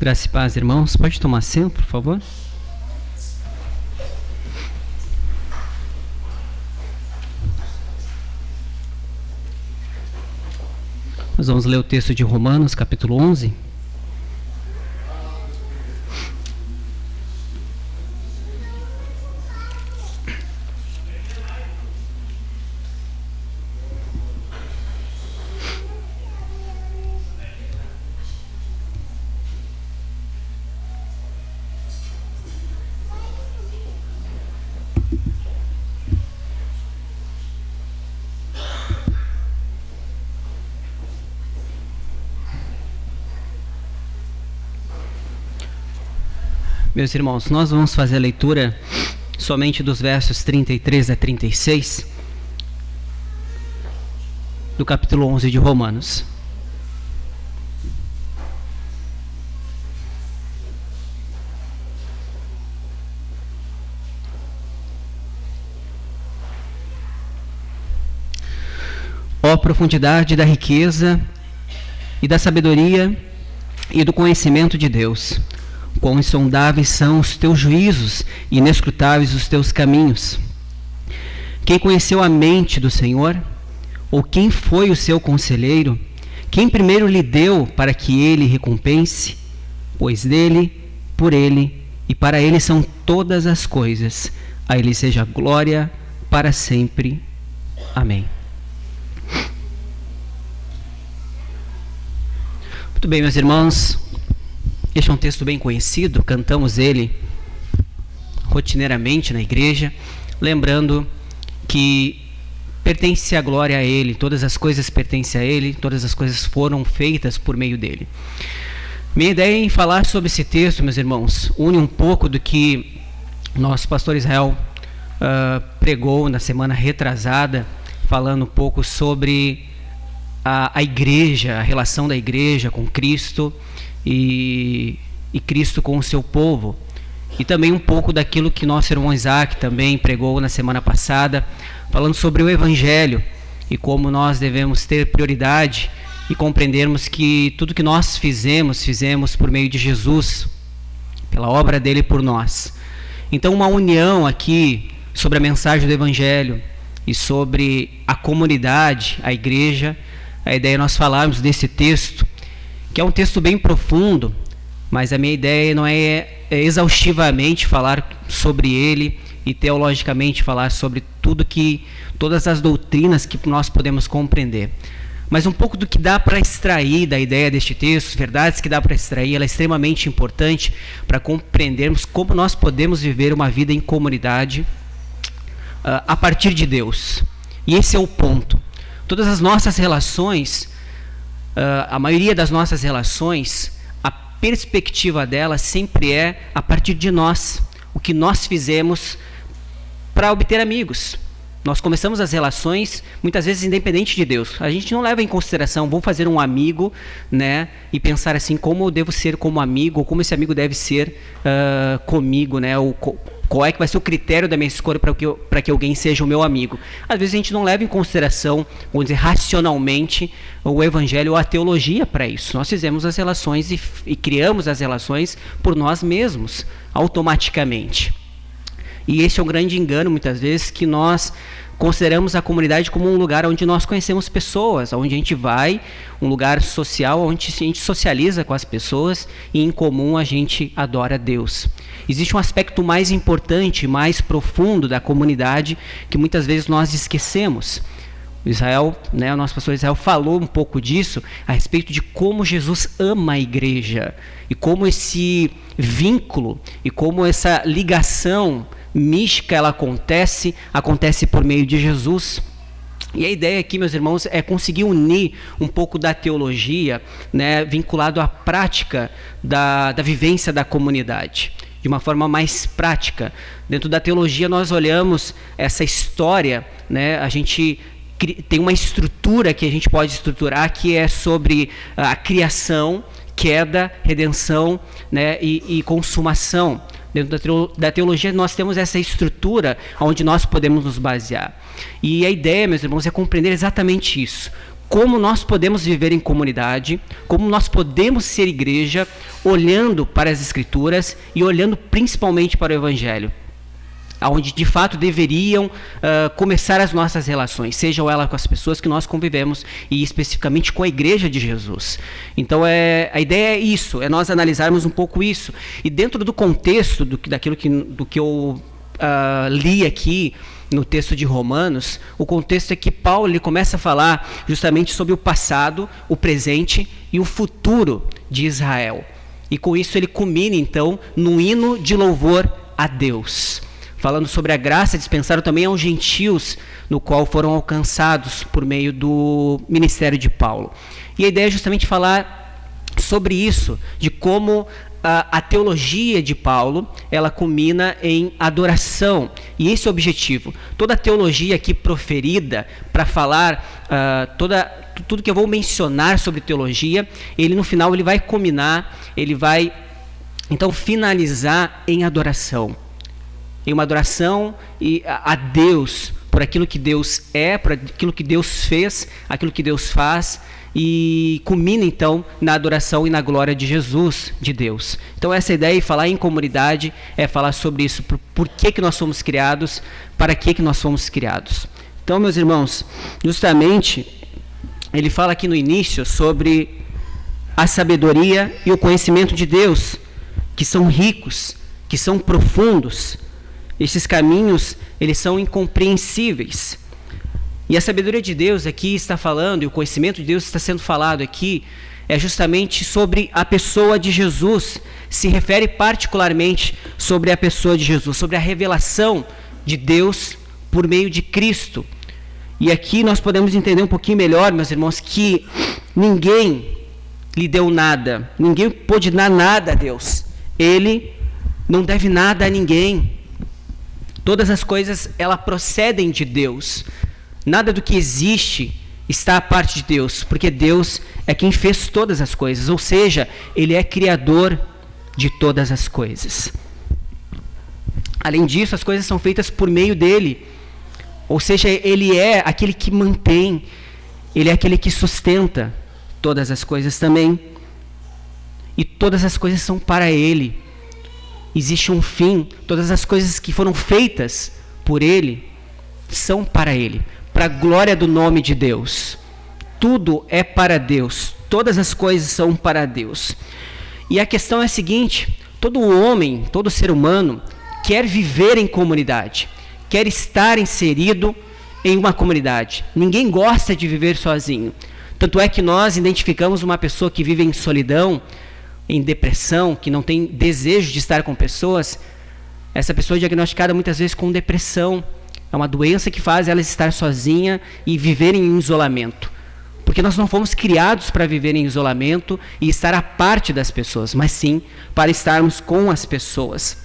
Graça e paz, irmãos. Pode tomar assento, por favor? Nós vamos ler o texto de Romanos, capítulo 11. Meus irmãos, nós vamos fazer a leitura somente dos versos 33 a 36 do capítulo 11 de Romanos. Ó profundidade da riqueza e da sabedoria e do conhecimento de Deus! Quão insondáveis são os teus juízos e inescrutáveis os teus caminhos. Quem conheceu a mente do Senhor? Ou quem foi o seu conselheiro? Quem primeiro lhe deu para que ele recompense? Pois dele, por ele e para ele são todas as coisas. A ele seja glória para sempre. Amém. Muito bem, meus irmãos. Este é um texto bem conhecido, cantamos ele rotineiramente na igreja, lembrando que pertence a glória a Ele, todas as coisas pertencem a Ele, todas as coisas foram feitas por meio dele. Minha ideia em falar sobre esse texto, meus irmãos, une um pouco do que nosso pastor Israel pregou na semana retrasada, falando um pouco sobre a igreja, a relação da igreja com Cristo, e Cristo com o seu povo, e também um pouco daquilo que nosso irmão Isaac também pregou na semana passada, falando sobre o Evangelho e como nós devemos ter prioridade e compreendermos que tudo que nós fizemos por meio de Jesus, pela obra dele por nós. Então, uma união aqui sobre a mensagem do Evangelho e sobre a comunidade, a igreja. A ideia é nós falarmos desse texto, que é um texto bem profundo, mas a minha ideia não é exaustivamente falar sobre ele e teologicamente falar sobre todas as doutrinas que nós podemos compreender. Mas um pouco do que dá para extrair da ideia deste texto, verdades que dá para extrair, ela é extremamente importante para compreendermos como nós podemos viver uma vida em comunidade a partir de Deus. E esse é o ponto. Todas as nossas relações, a maioria das nossas relações, a perspectiva delas sempre é a partir de nós, o que nós fizemos para obter amigos. Nós começamos as relações muitas vezes independente de Deus. A gente não leva em consideração, vou fazer um amigo, né, e pensar assim, como eu devo ser como amigo, ou como esse amigo deve ser comigo, né, ou qual é que vai ser o critério da minha escolha para que alguém seja o meu amigo. Às vezes a gente não leva em consideração, vamos dizer, racionalmente, o Evangelho ou a teologia para isso. Nós fizemos as relações e criamos as relações por nós mesmos, automaticamente. E esse é um grande engano, muitas vezes, que nós consideramos a comunidade como um lugar onde nós conhecemos pessoas, onde a gente vai, um lugar social, onde a gente socializa com as pessoas e em comum a gente adora a Deus. Existe um aspecto mais importante, mais profundo da comunidade que muitas vezes nós esquecemos. Israel, né, o nosso pastor Israel falou um pouco disso, a respeito de como Jesus ama a igreja e como esse vínculo e como essa ligação mística ela acontece por meio de Jesus. E a ideia aqui, meus irmãos, é conseguir unir um pouco da teologia, né, vinculado à prática da vivência da comunidade, de uma forma mais prática. Dentro da teologia nós olhamos essa história, né, a gente tem uma estrutura que a gente pode estruturar, que é sobre a criação, queda, redenção, né, e consumação. Dentro da teologia nós temos essa estrutura onde nós podemos nos basear. E a ideia, meus irmãos, é compreender exatamente isso. como nós podemos viver em comunidade, como nós podemos ser igreja, olhando para as Escrituras e olhando principalmente para o Evangelho, onde de fato deveriam começar as nossas relações, sejam elas com as pessoas que nós convivemos e especificamente com a Igreja de Jesus. Então a ideia é isso, é nós analisarmos um pouco isso. E dentro do contexto do que eu li aqui no texto de Romanos, o contexto é que Paulo ele começa a falar justamente sobre o passado, o presente e o futuro de Israel. E com isso ele culmina então no hino de louvor a Deus, falando sobre a graça dispensada também aos gentios, no qual foram alcançados por meio do ministério de Paulo. E a ideia é justamente falar sobre isso, de como a teologia de Paulo, ela culmina em adoração, e esse é o objetivo. Toda a teologia aqui proferida para falar, tudo que eu vou mencionar sobre teologia, ele no final ele vai culminar, ele vai então finalizar em adoração. Em uma adoração a Deus, por aquilo que Deus é, por aquilo que Deus fez, aquilo que Deus faz, e culmina então na adoração e na glória de Jesus, de Deus. Então essa ideia de falar em comunidade é falar sobre isso, por que nós fomos criados, para que nós fomos criados. Então, meus irmãos, justamente ele fala aqui no início sobre a sabedoria e o conhecimento de Deus, que são ricos, que são profundos. Esses caminhos, eles são incompreensíveis. E a sabedoria de Deus aqui está falando, e o conhecimento de Deus está sendo falado aqui, é justamente sobre a pessoa de Jesus, se refere particularmente sobre a pessoa de Jesus, sobre a revelação de Deus por meio de Cristo. E aqui nós podemos entender um pouquinho melhor, meus irmãos, que ninguém lhe deu nada, ninguém pôde dar nada a Deus. Ele não deve nada a ninguém. Todas as coisas, elas procedem de Deus. Nada do que existe está à parte de Deus, porque Deus é quem fez todas as coisas, ou seja, Ele é criador de todas as coisas. Além disso, as coisas são feitas por meio dEle, ou seja, Ele é aquele que mantém, Ele é aquele que sustenta todas as coisas também, e todas as coisas são para Ele. Existe um fim, todas as coisas que foram feitas por Ele são para Ele, para a glória do nome de Deus. Tudo é para Deus, todas as coisas são para Deus. E a questão é a seguinte: todo homem, todo ser humano quer viver em comunidade, quer estar inserido em uma comunidade. Ninguém gosta de viver sozinho. Tanto é que nós identificamos uma pessoa que vive em solidão, em depressão, que não tem desejo de estar com pessoas. Essa pessoa é diagnosticada muitas vezes com depressão. É uma doença que faz ela estar sozinha e viver em isolamento. Porque nós não fomos criados para viver em isolamento e estar à parte das pessoas, mas sim para estarmos com as pessoas.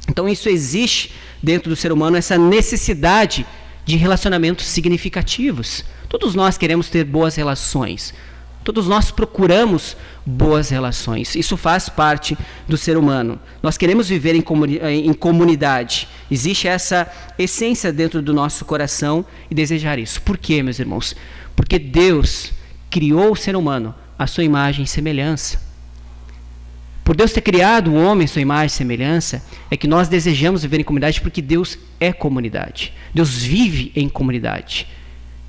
Então isso existe dentro do ser humano, essa necessidade de relacionamentos significativos. Todos nós queremos ter boas relações. Todos nós procuramos boas relações. Isso faz parte do ser humano. Nós queremos viver em comunidade. Existe essa essência dentro do nosso coração e desejar isso. Por quê, meus irmãos? Porque Deus criou o ser humano à sua imagem e semelhança. Por Deus ter criado o homem à sua imagem e semelhança, é que nós desejamos viver em comunidade, porque Deus é comunidade. Deus vive em comunidade.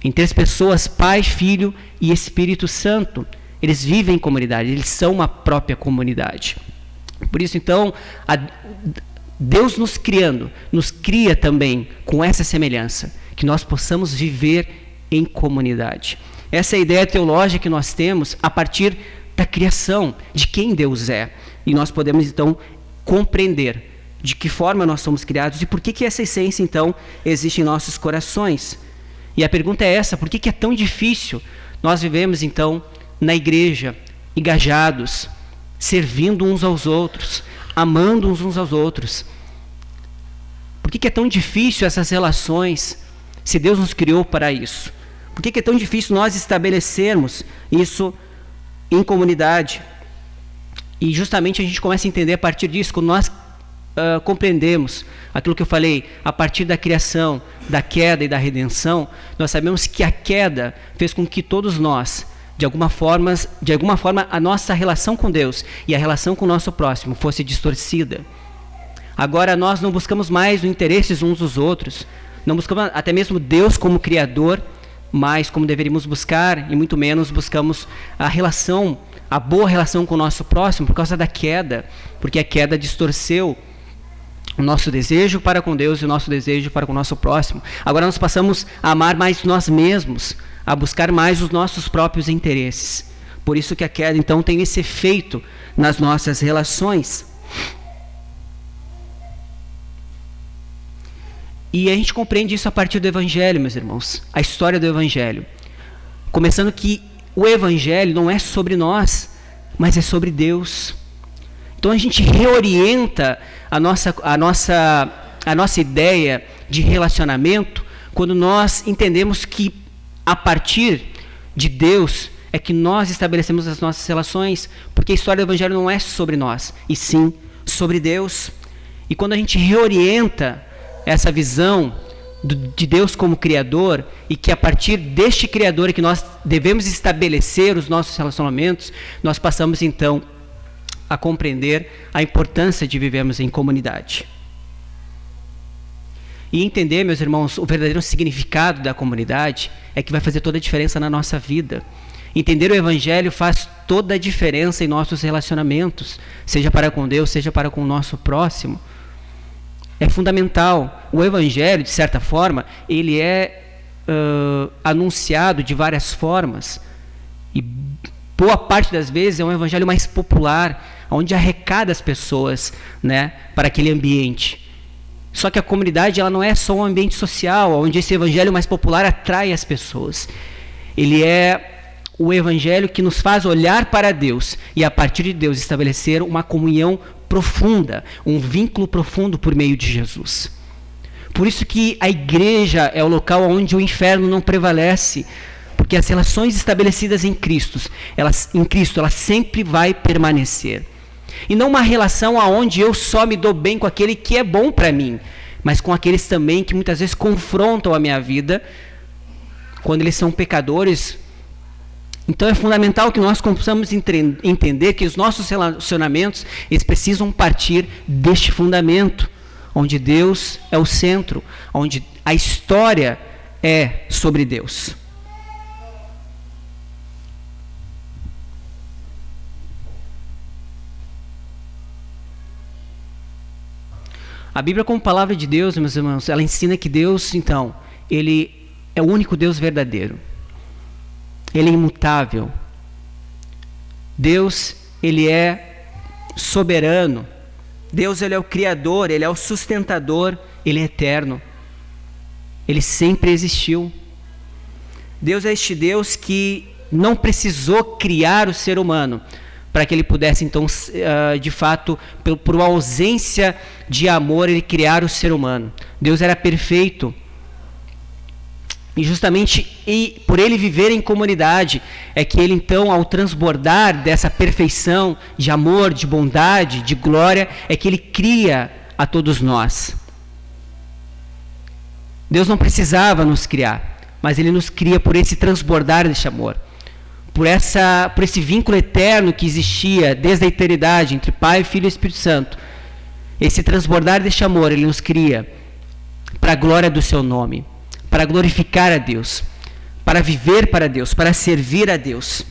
Em 3 pessoas, Pai, Filho e Espírito Santo. Eles vivem em comunidade, eles são uma própria comunidade. Por isso, então, Deus nos criando, nos cria também com essa semelhança, que nós possamos viver em comunidade. Essa é a ideia teológica que nós temos a partir da criação, de quem Deus é. E nós podemos, então, compreender de que forma nós somos criados e por que essa essência, então, existe em nossos corações. E a pergunta é essa: por que é tão difícil nós vivemos, então, na igreja, engajados, servindo uns aos outros, amando uns aos outros? Por que é tão difícil essas relações, se Deus nos criou para isso? Por que é tão difícil nós estabelecermos isso em comunidade? E justamente a gente começa a entender a partir disso, quando nós compreendemos aquilo que eu falei, a partir da criação, da queda e da redenção, nós sabemos que a queda fez com que todos nós, de alguma forma, a nossa relação com Deus e a relação com o nosso próximo fosse distorcida. Agora nós não buscamos mais os interesses uns dos outros, não buscamos até mesmo Deus como Criador, mais como deveríamos buscar, e muito menos buscamos a boa relação com o nosso próximo por causa da queda, porque a queda distorceu o nosso desejo para com Deus e o nosso desejo para com o nosso próximo. Agora nós passamos a amar mais nós mesmos, a buscar mais os nossos próprios interesses. Por isso que a queda, então, tem esse efeito nas nossas relações. E a gente compreende isso a partir do Evangelho, meus irmãos. A história do Evangelho. Começando que o Evangelho não é sobre nós, mas é sobre Deus. Então a gente reorienta a nossa ideia de relacionamento quando nós entendemos que a partir de Deus é que nós estabelecemos as nossas relações, porque a história do Evangelho não é sobre nós, e sim sobre Deus. E quando a gente reorienta essa visão de Deus como Criador, e que a partir deste Criador é que nós devemos estabelecer os nossos relacionamentos, nós passamos então a compreender a importância de vivermos em comunidade. E entender, meus irmãos, o verdadeiro significado da comunidade é que vai fazer toda a diferença na nossa vida. Entender o Evangelho faz toda a diferença em nossos relacionamentos, seja para com Deus, seja para com o nosso próximo. É fundamental. O Evangelho, de certa forma, ele é anunciado de várias formas. E boa parte das vezes é um Evangelho mais popular, onde arrecada as pessoas, né, para aquele ambiente. Só que a comunidade ela não é só um ambiente social, onde esse Evangelho mais popular atrai as pessoas. Ele é o Evangelho que nos faz olhar para Deus e, a partir de Deus, estabelecer uma comunhão profunda, um vínculo profundo por meio de Jesus. Por isso que a igreja é o local onde o inferno não prevalece, porque as relações estabelecidas em Cristo, elas sempre vai permanecer. E não uma relação onde eu só me dou bem com aquele que é bom para mim, mas com aqueles também que muitas vezes confrontam a minha vida, quando eles são pecadores. Então é fundamental que nós possamos entender que os nossos relacionamentos eles precisam partir deste fundamento, onde Deus é o centro, onde a história é sobre Deus. A Bíblia, como palavra de Deus, meus irmãos, ela ensina que Deus, então, ele é o único Deus verdadeiro. Ele é imutável. Deus, ele é soberano. Deus, ele é o Criador, ele é o sustentador, ele é eterno. Ele sempre existiu. Deus é este Deus que não precisou criar o ser humano para que ele pudesse, então, de fato, por uma ausência de amor, ele criar o ser humano. Deus era perfeito. E justamente por ele viver em comunidade, é que ele, então, ao transbordar dessa perfeição de amor, de bondade, de glória, é que ele cria a todos nós. Deus não precisava nos criar, mas ele nos cria por esse transbordar desse amor. Por esse vínculo eterno que existia desde a eternidade entre Pai, Filho e Espírito Santo. Esse transbordar deste amor, ele nos cria para a glória do seu nome, para glorificar a Deus, para viver para Deus, para servir a Deus.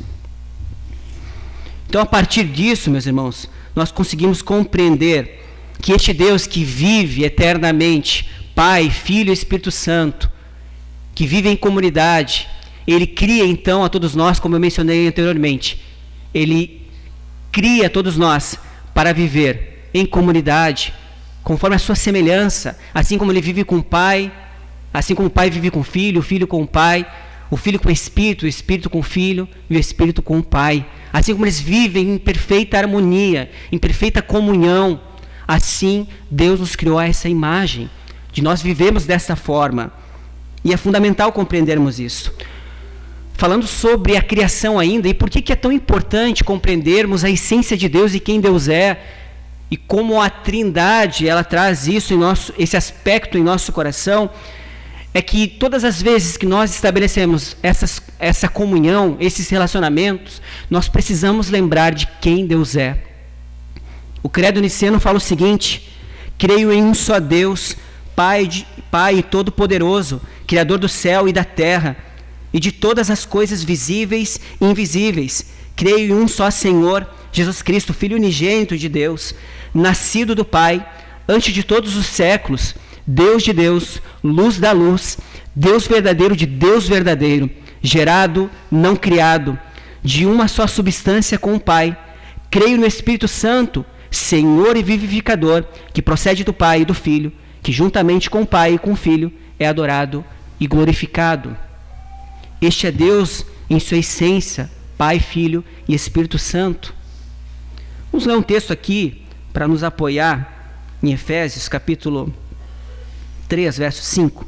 Então, a partir disso, meus irmãos, nós conseguimos compreender que este Deus que vive eternamente, Pai, Filho e Espírito Santo, que vive em comunidade, ele cria então a todos nós, como eu mencionei anteriormente, ele cria a todos nós para viver em comunidade, conforme a sua semelhança, assim como ele vive com o Pai, assim como o Pai vive com o Filho com o Pai, o Filho com o Espírito com o Filho e o Espírito com o Pai. Assim como eles vivem em perfeita harmonia, em perfeita comunhão, assim Deus nos criou a essa imagem, de nós vivemos dessa forma. E é fundamental compreendermos isso. Falando sobre a criação ainda, e por que é tão importante compreendermos a essência de Deus e quem Deus é, e como a Trindade ela traz isso esse aspecto em nosso coração, é que todas as vezes que nós estabelecemos essa comunhão, esses relacionamentos, nós precisamos lembrar de quem Deus é. O Credo Niceno fala o seguinte: creio em um só Deus, Pai Todo-Poderoso, Criador do céu e da terra, e de todas as coisas visíveis e invisíveis. Creio em um só Senhor, Jesus Cristo, Filho unigênito de Deus, nascido do Pai, antes de todos os séculos, Deus de Deus, luz da luz, Deus verdadeiro de Deus verdadeiro, gerado, não criado, de uma só substância com o Pai. Creio no Espírito Santo, Senhor e vivificador, que procede do Pai e do Filho, que juntamente com o Pai e com o Filho é adorado e glorificado. Este é Deus em sua essência, Pai, Filho e Espírito Santo. Vamos ler um texto aqui para nos apoiar em Efésios capítulo 3, verso 5,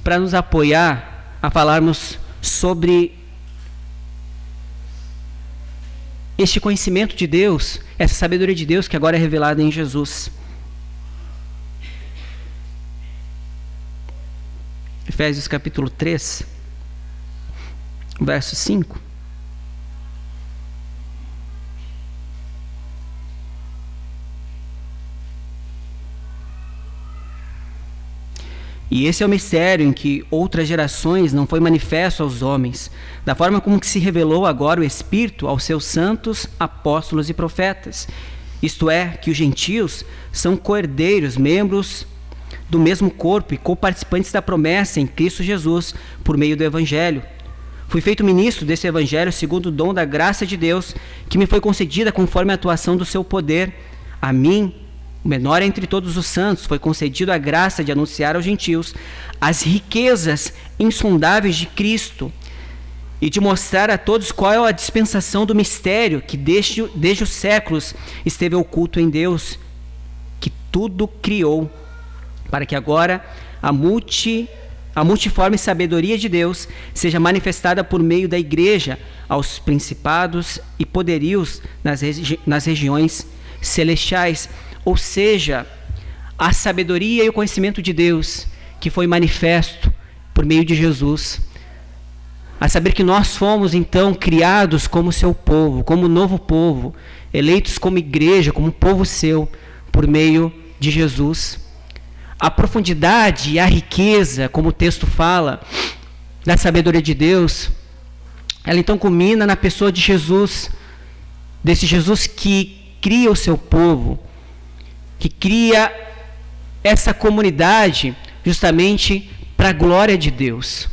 para nos apoiar a falarmos sobre este conhecimento de Deus, essa sabedoria de Deus que agora é revelada em Jesus. Efésios capítulo 3, verso 5. E esse é o mistério em que outras gerações não foi manifesto aos homens, da forma como que se revelou agora o Espírito aos seus santos, apóstolos e profetas. Isto é, que os gentios são co-herdeiros, membros do mesmo corpo e coparticipantes da promessa em Cristo Jesus, por meio do Evangelho. Fui feito ministro desse Evangelho segundo o dom da graça de Deus, que me foi concedida conforme a atuação do seu poder. A mim, o menor entre todos os santos, foi concedido a graça de anunciar aos gentios as riquezas insondáveis de Cristo e de mostrar a todos qual é a dispensação do mistério que desde os séculos esteve oculto em Deus, que tudo criou, para que agora a multiforme sabedoria de Deus seja manifestada por meio da Igreja aos principados e poderios nas regiões celestiais. Ou seja, a sabedoria e o conhecimento de Deus que foi manifesto por meio de Jesus. A saber que nós fomos então criados como seu povo, como novo povo, eleitos como igreja, como povo seu, por meio de Jesus. A profundidade e a riqueza, como o texto fala, da sabedoria de Deus, ela então culmina na pessoa de Jesus, desse Jesus que cria o seu povo, que cria essa comunidade justamente para a glória de Deus.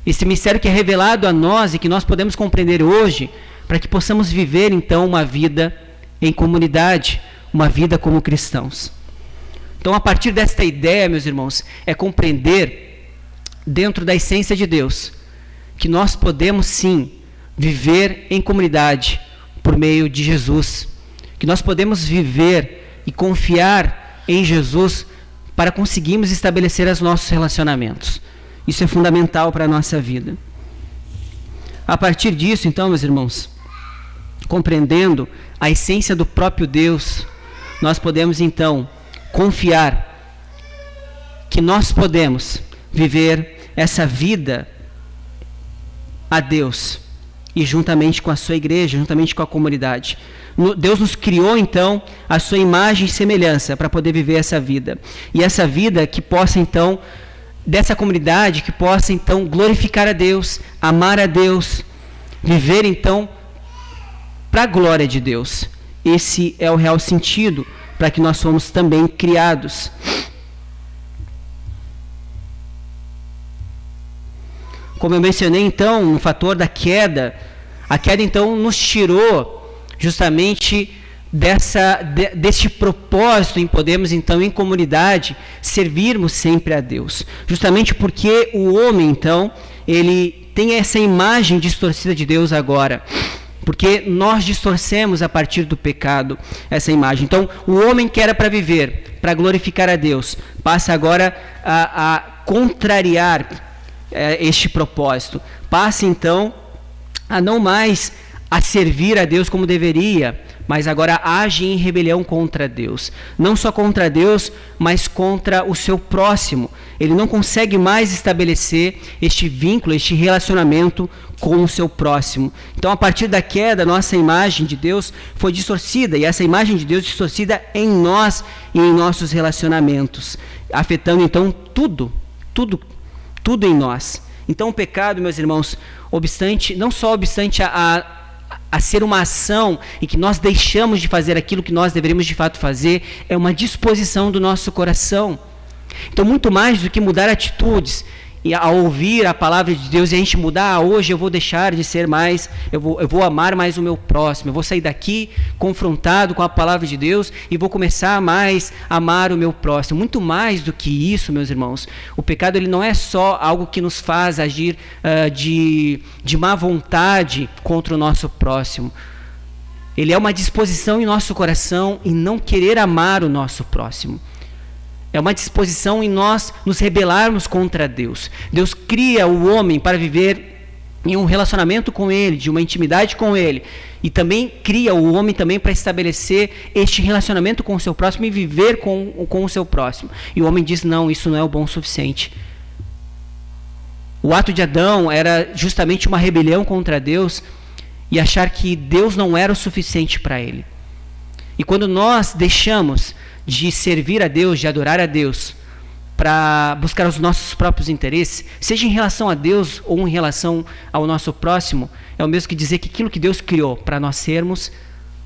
Esse mistério que é revelado a nós e que nós podemos compreender hoje, para que possamos viver então uma vida em comunidade, uma vida como cristãos. Então, a partir desta ideia, meus irmãos, é compreender dentro da essência de Deus que nós podemos sim viver em comunidade por meio de Jesus, que nós podemos viver e confiar em Jesus para conseguirmos estabelecer os nossos relacionamentos. Isso é fundamental para a nossa vida. A partir disso, então, meus irmãos, compreendendo a essência do próprio Deus, nós podemos então confiar que nós podemos viver essa vida a Deus e juntamente com a sua igreja, juntamente com a comunidade. Deus nos criou então a sua imagem e semelhança para poder viver essa vida. E essa vida que possa então, dessa comunidade, que possa então glorificar a Deus, amar a Deus, viver então para a glória de Deus. Esse é o real sentido para que nós somos também criados. Como eu mencionei então, no fator da queda, a queda então nos tirou justamente deste propósito em podermos então em comunidade servirmos sempre a Deus. Justamente porque o homem então, ele tem essa imagem distorcida de Deus agora. Porque nós distorcemos a partir do pecado essa imagem. Então, o homem que era para viver, para glorificar a Deus, passa agora a contrariar este propósito. Passa então a não mais a servir a Deus como deveria, mas agora age em rebelião contra Deus. Não só contra Deus, mas contra o seu próximo. Ele não consegue mais estabelecer este vínculo, este relacionamento com o seu próximo. Então, a partir da queda, nossa imagem de Deus foi distorcida, e essa imagem de Deus distorcida em nós e em nossos relacionamentos, afetando então tudo em nós. Então, o pecado, meus irmãos, não só obstante a ser uma ação em que nós deixamos de fazer aquilo que nós deveríamos de fato fazer, é uma disposição do nosso coração. Então, muito mais do que mudar atitudes, e ao ouvir a palavra de Deus e a gente mudar, hoje eu vou deixar de ser mais, eu vou amar mais o meu próximo, eu vou sair daqui confrontado com a palavra de Deus e vou começar a mais amar o meu próximo. Muito mais do que isso, meus irmãos, o pecado ele não é só algo que nos faz agir de má vontade contra o nosso próximo. Ele é uma disposição em nosso coração em não querer amar o nosso próximo. É uma disposição em nós nos rebelarmos contra Deus. Deus cria o homem para viver em um relacionamento com Ele, de uma intimidade com Ele. E também cria o homem também para estabelecer este relacionamento com o seu próximo e viver com o seu próximo. E o homem diz, não, isso não é o bom o suficiente. O ato de Adão era justamente uma rebelião contra Deus e achar que Deus não era o suficiente para ele. E quando nós deixamos de servir a Deus, de adorar a Deus, para buscar os nossos próprios interesses, seja em relação a Deus ou em relação ao nosso próximo, é o mesmo que dizer que aquilo que Deus criou para nós sermos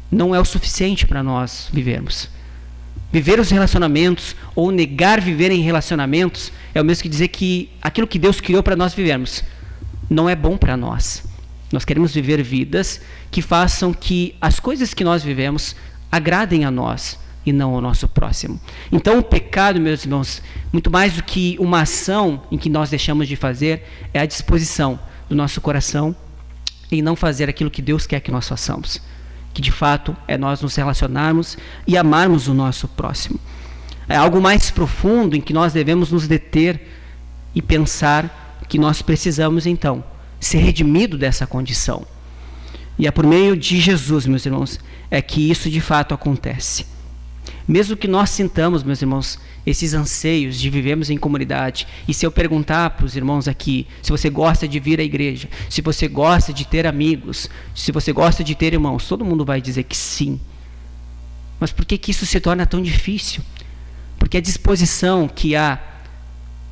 não é o suficiente para nós vivermos. Viver os relacionamentos ou negar viver em relacionamentos é o mesmo que dizer que aquilo que Deus criou para nós vivermos não é bom para nós. Nós queremos viver vidas que façam que as coisas que nós vivemos agradem a nós e não ao nosso próximo. Então, o pecado, meus irmãos, muito mais do que uma ação em que nós deixamos de fazer, é a disposição do nosso coração em não fazer aquilo que Deus quer que nós façamos, que de fato é nós nos relacionarmos e amarmos o nosso próximo. É algo mais profundo em que nós devemos nos deter e pensar que nós precisamos, então, ser redimidos dessa condição. E é por meio de Jesus, meus irmãos, é que isso de fato acontece. Mesmo que nós sintamos, meus irmãos, esses anseios de vivermos em comunidade, e se eu perguntar para os irmãos aqui, se você gosta de vir à igreja, se você gosta de ter amigos, se você gosta de ter irmãos, todo mundo vai dizer que sim. Mas por que isso se torna tão difícil? Porque a disposição que há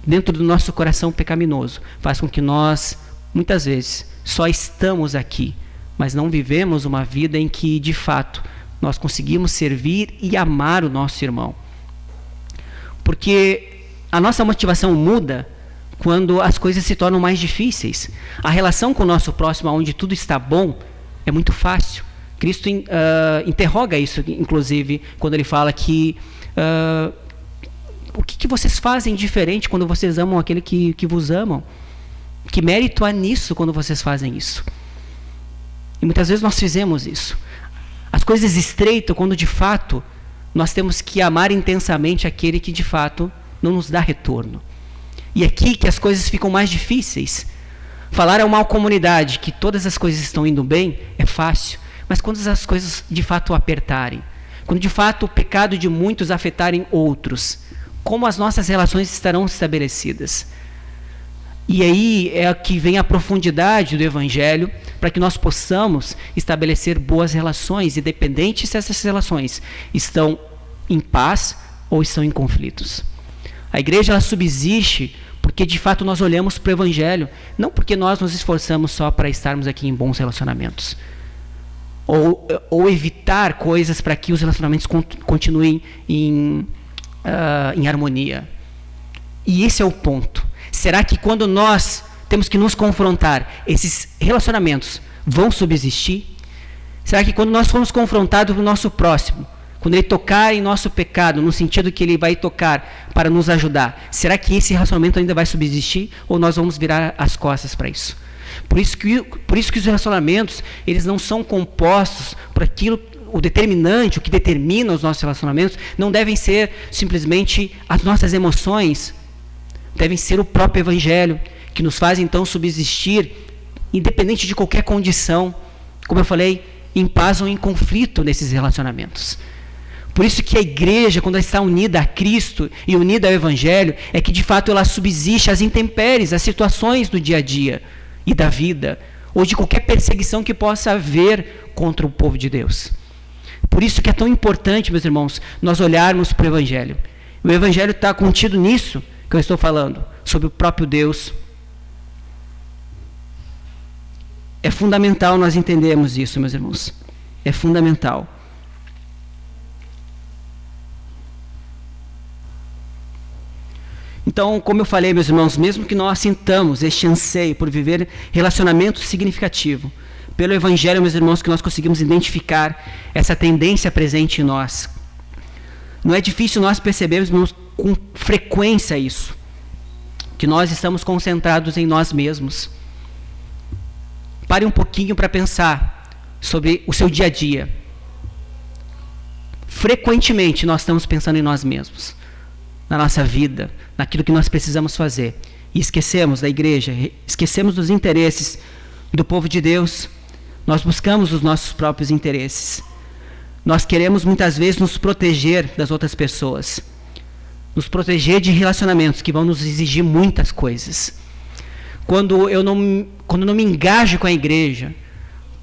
dentro do nosso coração pecaminoso faz com que nós, muitas vezes, só estamos aqui, mas não vivemos uma vida em que, de fato, nós conseguimos servir e amar o nosso irmão. Porque a nossa motivação muda quando as coisas se tornam mais difíceis. A relação com o nosso próximo, onde tudo está bom, é muito fácil. Cristo interroga isso, inclusive, quando ele fala que o que vocês fazem diferente quando vocês amam aquele que vos amam? Que mérito há nisso quando vocês fazem isso? E muitas vezes nós fizemos isso. As coisas estreitam quando de fato nós temos que amar intensamente aquele que de fato não nos dá retorno. E aqui que as coisas ficam mais difíceis. Falar a uma comunidade que todas as coisas estão indo bem é fácil, mas quando as coisas de fato apertarem, quando de fato o pecado de muitos afetarem outros, como as nossas relações estarão estabelecidas? E aí é que vem a profundidade do Evangelho, para que nós possamos estabelecer boas relações, independente se essas relações estão em paz ou estão em conflitos. A igreja ela subsiste porque de fato nós olhamos para o Evangelho, não porque nós nos esforçamos só para estarmos aqui em bons relacionamentos, ou evitar coisas para que os relacionamentos continuem em harmonia. E esse é o ponto. Será que quando nós temos que nos confrontar, esses relacionamentos vão subsistir? Será que quando nós formos confrontados com o nosso próximo, quando ele tocar em nosso pecado, no sentido que ele vai tocar para nos ajudar, será que esse relacionamento ainda vai subsistir? Ou nós vamos virar as costas para isso? Por isso que os relacionamentos, eles não são compostos por aquilo, o determinante, o que determina os nossos relacionamentos, não devem ser simplesmente as nossas emoções, devem ser o próprio Evangelho, que nos faz então subsistir, independente de qualquer condição como eu falei, em paz ou em conflito nesses relacionamentos. Por isso que a igreja, quando ela está unida a Cristo e unida ao Evangelho, é que de fato ela subsiste às intempéries, às situações do dia a dia e da vida, ou de qualquer perseguição que possa haver contra o povo de Deus. Por isso que é tão importante, meus irmãos, nós olharmos para o Evangelho. O Evangelho está contido nisso que eu estou falando, sobre o próprio Deus. É fundamental nós entendermos isso, meus irmãos. É fundamental. Então, como eu falei, meus irmãos, mesmo que nós sintamos este anseio por viver relacionamento significativo, pelo Evangelho, meus irmãos, que nós conseguimos identificar essa tendência presente em nós. Não é difícil nós percebermos, irmãos, com frequência isso, que nós estamos concentrados em nós mesmos. Pare um pouquinho para pensar sobre o seu dia a dia. Frequentemente nós estamos pensando em nós mesmos, na nossa vida, naquilo que nós precisamos fazer. E esquecemos da igreja, esquecemos dos interesses do povo de Deus. Nós buscamos os nossos próprios interesses. Nós queremos muitas vezes nos proteger das outras pessoas, nos proteger de relacionamentos que vão nos exigir muitas coisas. Quando eu não me engajo com a igreja,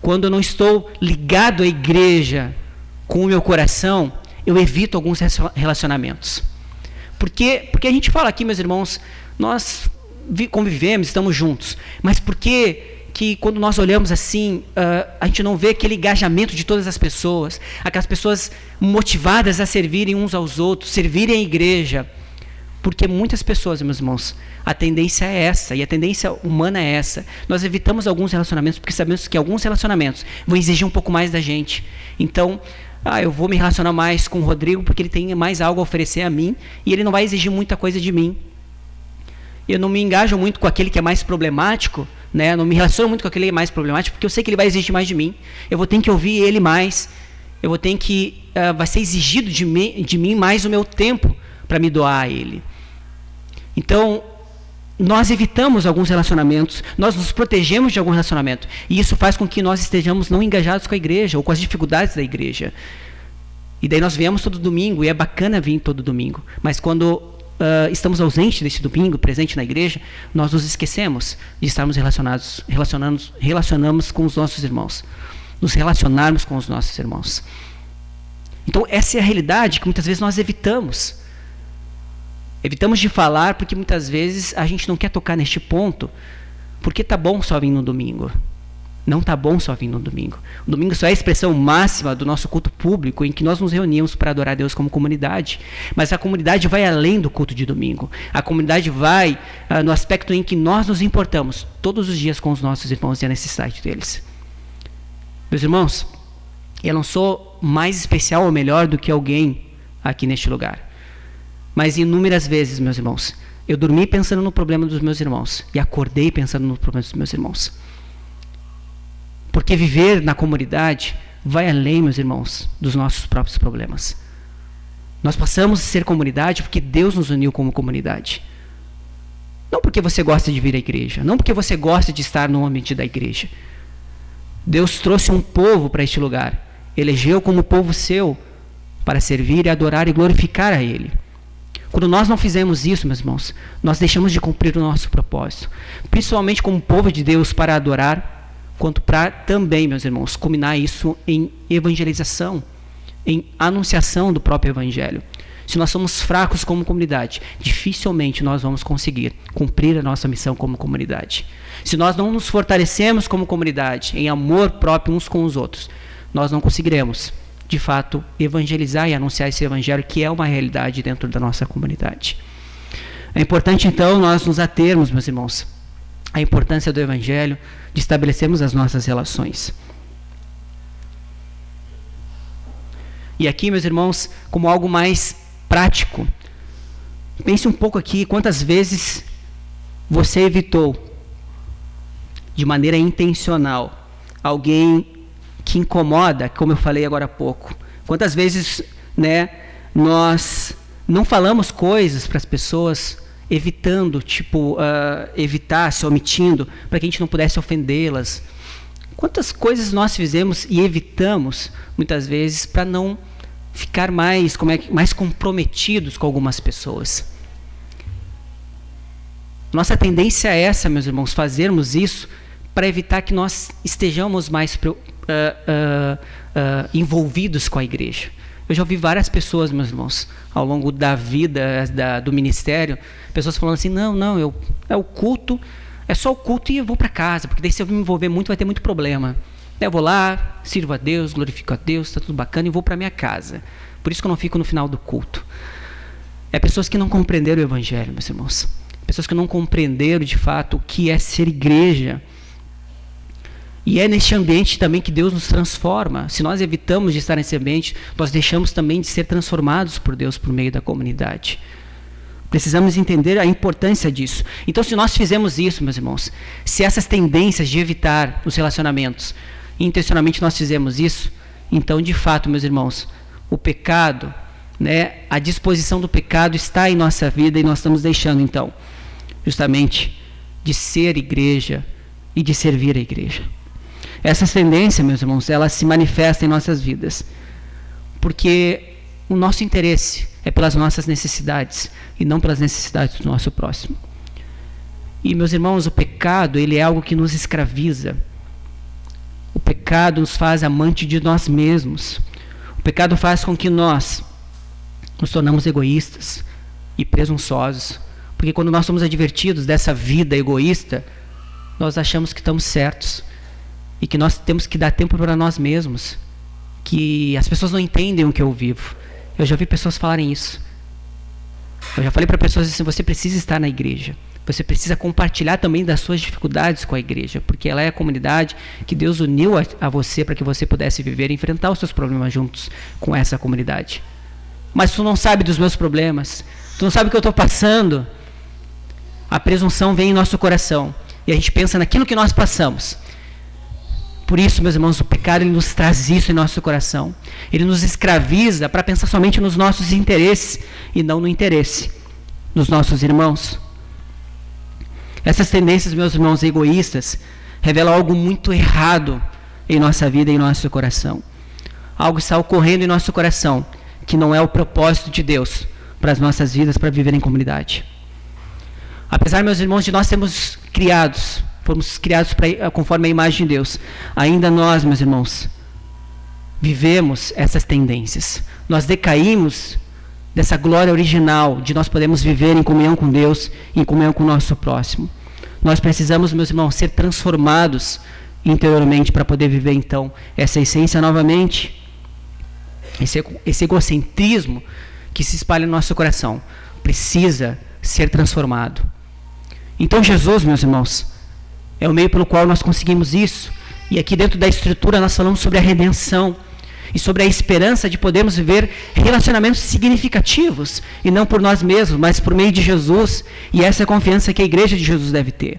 quando eu não estou ligado à igreja com o meu coração, eu evito alguns relacionamentos. Porque a gente fala aqui, meus irmãos, nós convivemos, estamos juntos, mas por que quando nós olhamos assim, a gente não vê aquele engajamento de todas as pessoas, aquelas pessoas motivadas a servirem uns aos outros, servirem a igreja? Porque muitas pessoas, meus irmãos, a tendência é essa, e a tendência humana é essa. Nós evitamos alguns relacionamentos porque sabemos que alguns relacionamentos vão exigir um pouco mais da gente. Então, eu vou me relacionar mais com o Rodrigo porque ele tem mais algo a oferecer a mim e ele não vai exigir muita coisa de mim. Eu não me engajo muito com aquele que é mais problemático, né? Não me relaciono muito com aquele que é mais problemático porque eu sei que ele vai exigir mais de mim. Eu vou ter que ouvir ele mais. Eu vou ter que... vai ser exigido de mim mais o meu tempo para me doar a ele. Então, nós evitamos alguns relacionamentos, nós nos protegemos de algum relacionamento, e isso faz com que nós estejamos não engajados com a igreja, ou com as dificuldades da igreja. E daí nós viemos todo domingo, e é bacana vir todo domingo, mas quando estamos ausentes desse domingo, presente na igreja, nós nos esquecemos de estarmos relacionamos com os nossos irmãos, nos relacionarmos com os nossos irmãos. Então, essa é a realidade que muitas vezes nós evitamos. Evitamos de falar porque muitas vezes a gente não quer tocar neste ponto, porque tá bom só vir no domingo. Não tá bom só vir no domingo. O domingo só é a expressão máxima do nosso culto público, em que nós nos reunimos para adorar a Deus como comunidade. Mas a comunidade vai além do culto de domingo. A comunidade vai no aspecto em que nós nos importamos todos os dias com os nossos irmãos e a necessidade deles. Meus irmãos, eu não sou mais especial ou melhor do que alguém aqui neste lugar. Mas inúmeras vezes, meus irmãos, eu dormi pensando no problema dos meus irmãos e acordei pensando no problema dos meus irmãos. Porque viver na comunidade vai além, meus irmãos, dos nossos próprios problemas. Nós passamos a ser comunidade porque Deus nos uniu como comunidade. Não porque você gosta de vir à igreja, não porque você gosta de estar no ambiente da igreja. Deus trouxe um povo para este lugar, elegeu como povo seu para servir e adorar e glorificar a Ele. Quando nós não fizemos isso, meus irmãos, nós deixamos de cumprir o nosso propósito, principalmente como povo de Deus para adorar, quanto para também, meus irmãos, culminar isso em evangelização, em anunciação do próprio evangelho. Se nós somos fracos como comunidade, dificilmente nós vamos conseguir cumprir a nossa missão como comunidade. Se nós não nos fortalecemos como comunidade, em amor próprio uns com os outros, nós não conseguiremos de fato, evangelizar e anunciar esse evangelho que é uma realidade dentro da nossa comunidade. É importante, então, nós nos atermos, meus irmãos, à importância do evangelho, de estabelecermos as nossas relações. E aqui, meus irmãos, como algo mais prático, pense um pouco aqui, quantas vezes você evitou, de maneira intencional, alguém que incomoda, como eu falei agora há pouco. Quantas vezes, nós não falamos coisas para as pessoas, evitando, evitar, se omitindo, para que a gente não pudesse ofendê-las. Quantas coisas nós fizemos e evitamos, muitas vezes, para não ficar mais comprometidos com algumas pessoas. Nossa tendência é essa, meus irmãos, fazermos isso para evitar que nós estejamos mais envolvidos com a igreja. Eu já ouvi várias pessoas, meus irmãos, ao longo da vida, do ministério, pessoas falando assim, não, é o culto, é só o culto e eu vou para casa, porque daí se eu me envolver muito vai ter muito problema. Eu vou lá, sirvo a Deus, glorifico a Deus, está tudo bacana e vou para minha casa. Por isso que eu não fico no final do culto. É pessoas que não compreenderam o Evangelho, meus irmãos. Pessoas que não compreenderam de fato o que é ser igreja. E é neste ambiente também que Deus nos transforma. Se nós evitamos de estar nesse ambiente, nós deixamos também de ser transformados por Deus por meio da comunidade. Precisamos entender a importância disso. Então, se nós fizermos isso, meus irmãos, se essas tendências de evitar os relacionamentos, intencionalmente nós fizemos isso, então, de fato, meus irmãos, o pecado, a disposição do pecado está em nossa vida e nós estamos deixando, então, justamente, de ser igreja e de servir a igreja. Essas tendências, meus irmãos, elas se manifestam em nossas vidas, porque o nosso interesse é pelas nossas necessidades e não pelas necessidades do nosso próximo. E, meus irmãos, o pecado, ele é algo que nos escraviza. O pecado nos faz amante de nós mesmos. O pecado faz com que nós nos tornamos egoístas e presunçosos, porque quando nós somos advertidos dessa vida egoísta, nós achamos que estamos certos e que nós temos que dar tempo para nós mesmos, que as pessoas não entendem o que eu vivo. Eu já vi pessoas falarem isso. Eu já falei para pessoas assim, você precisa estar na igreja. Você precisa compartilhar também das suas dificuldades com a igreja, porque ela é a comunidade que Deus uniu a você para que você pudesse viver e enfrentar os seus problemas juntos com essa comunidade. Mas tu não sabe dos meus problemas, tu não sabe o que eu estou passando. A presunção vem em nosso coração e a gente pensa naquilo que nós passamos. Por isso, meus irmãos, o pecado ele nos traz isso em nosso coração. Ele nos escraviza para pensar somente nos nossos interesses e não no interesse dos nossos irmãos. Essas tendências, meus irmãos, egoístas, revelam algo muito errado em nossa vida e em nosso coração. Algo está ocorrendo em nosso coração que não é o propósito de Deus para as nossas vidas, para viver em comunidade. Apesar, meus irmãos, de nós fomos criados conforme a imagem de Deus, ainda nós, meus irmãos, vivemos essas tendências. Nós decaímos dessa glória original de nós podermos viver em comunhão com Deus, em comunhão com o nosso próximo. Nós precisamos, meus irmãos, ser transformados interiormente para poder viver, então, essa essência novamente. Esse egocentrismo que se espalha no nosso coração precisa ser transformado. Então, Jesus, meus irmãos, é o meio pelo qual nós conseguimos isso. E aqui dentro da estrutura nós falamos sobre a redenção e sobre a esperança de podermos viver relacionamentos significativos, e não por nós mesmos, mas por meio de Jesus, e essa é a confiança que a igreja de Jesus deve ter.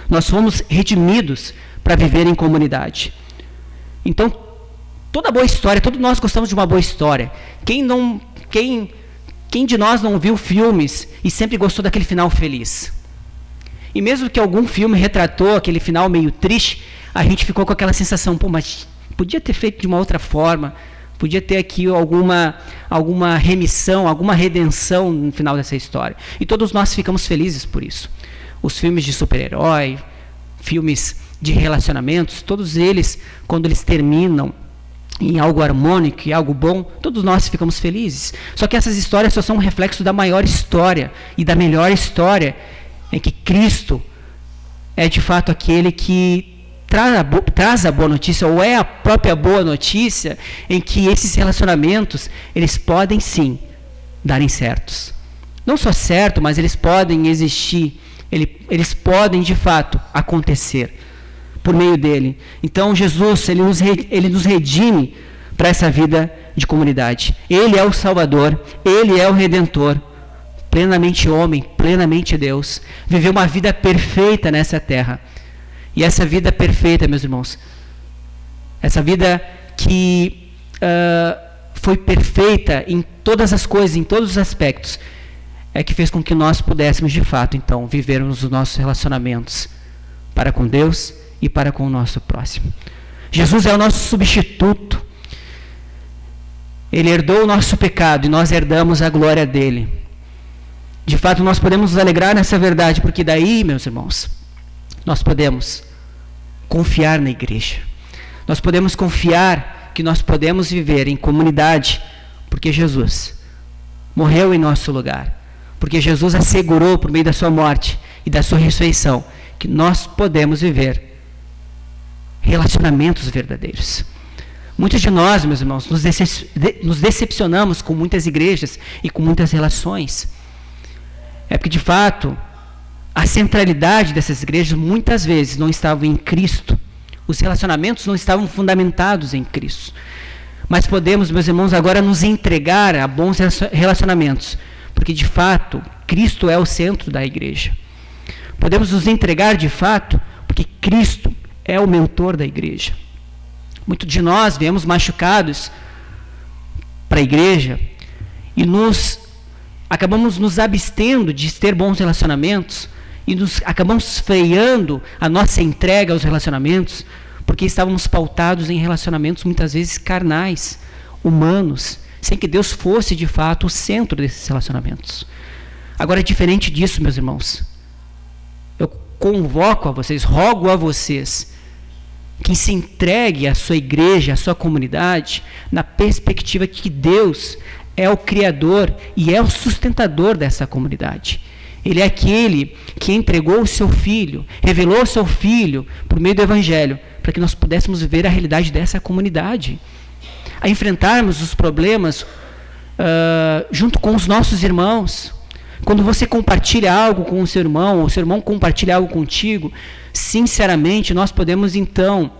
Nós fomos redimidos para viver em comunidade. Então, toda boa história, todos nós gostamos de uma boa história. Quem de nós não viu filmes e sempre gostou daquele final feliz? E mesmo que algum filme retratou aquele final meio triste, a gente ficou com aquela sensação, mas podia ter feito de uma outra forma, podia ter aqui alguma remissão, alguma redenção no final dessa história. E todos nós ficamos felizes por isso. Os filmes de super-herói, filmes de relacionamentos, todos eles, quando eles terminam em algo harmônico e algo bom, todos nós ficamos felizes. Só que essas histórias só são um reflexo da maior história e da melhor história, em que Cristo é de fato aquele que traz a boa notícia, ou é a própria boa notícia, em que esses relacionamentos, eles podem sim darem certos. Não só certo, mas eles podem existir, eles podem de fato acontecer por meio dele. Então Jesus, ele nos redime para essa vida de comunidade. Ele é o Salvador, ele é o Redentor, plenamente homem, plenamente Deus, viveu uma vida perfeita nessa terra. E essa vida perfeita, meus irmãos, essa vida que foi perfeita em todas as coisas, em todos os aspectos, é que fez com que nós pudéssemos, de fato, então, vivermos os nossos relacionamentos para com Deus e para com o nosso próximo. Jesus é o nosso substituto. Ele herdou o nosso pecado e nós herdamos a glória dele. De fato, nós podemos nos alegrar nessa verdade, porque daí, meus irmãos, nós podemos confiar na igreja. Nós podemos confiar que nós podemos viver em comunidade, porque Jesus morreu em nosso lugar. Porque Jesus assegurou, por meio da sua morte e da sua ressurreição, que nós podemos viver relacionamentos verdadeiros. Muitos de nós, meus irmãos, nos decepcionamos com muitas igrejas e com muitas relações. É porque, de fato, a centralidade dessas igrejas muitas vezes não estava em Cristo. Os relacionamentos não estavam fundamentados em Cristo. Mas podemos, meus irmãos, agora nos entregar a bons relacionamentos, porque, de fato, Cristo é o centro da igreja. Podemos nos entregar, de fato, porque Cristo é o mentor da igreja. Muitos de nós viemos machucados para a igreja e acabamos nos abstendo de ter bons relacionamentos e acabamos freando a nossa entrega aos relacionamentos porque estávamos pautados em relacionamentos muitas vezes carnais, humanos, sem que Deus fosse de fato o centro desses relacionamentos. Agora, é diferente disso, meus irmãos. Eu convoco a vocês, rogo a vocês, que se entregue à sua igreja, à sua comunidade, na perspectiva que Deus é o Criador e é o sustentador dessa comunidade. Ele é aquele que entregou o seu Filho, revelou o seu Filho por meio do Evangelho, para que nós pudéssemos viver a realidade dessa comunidade, a enfrentarmos os problemas junto com os nossos irmãos. Quando você compartilha algo com o seu irmão, ou o seu irmão compartilha algo contigo, sinceramente, nós podemos então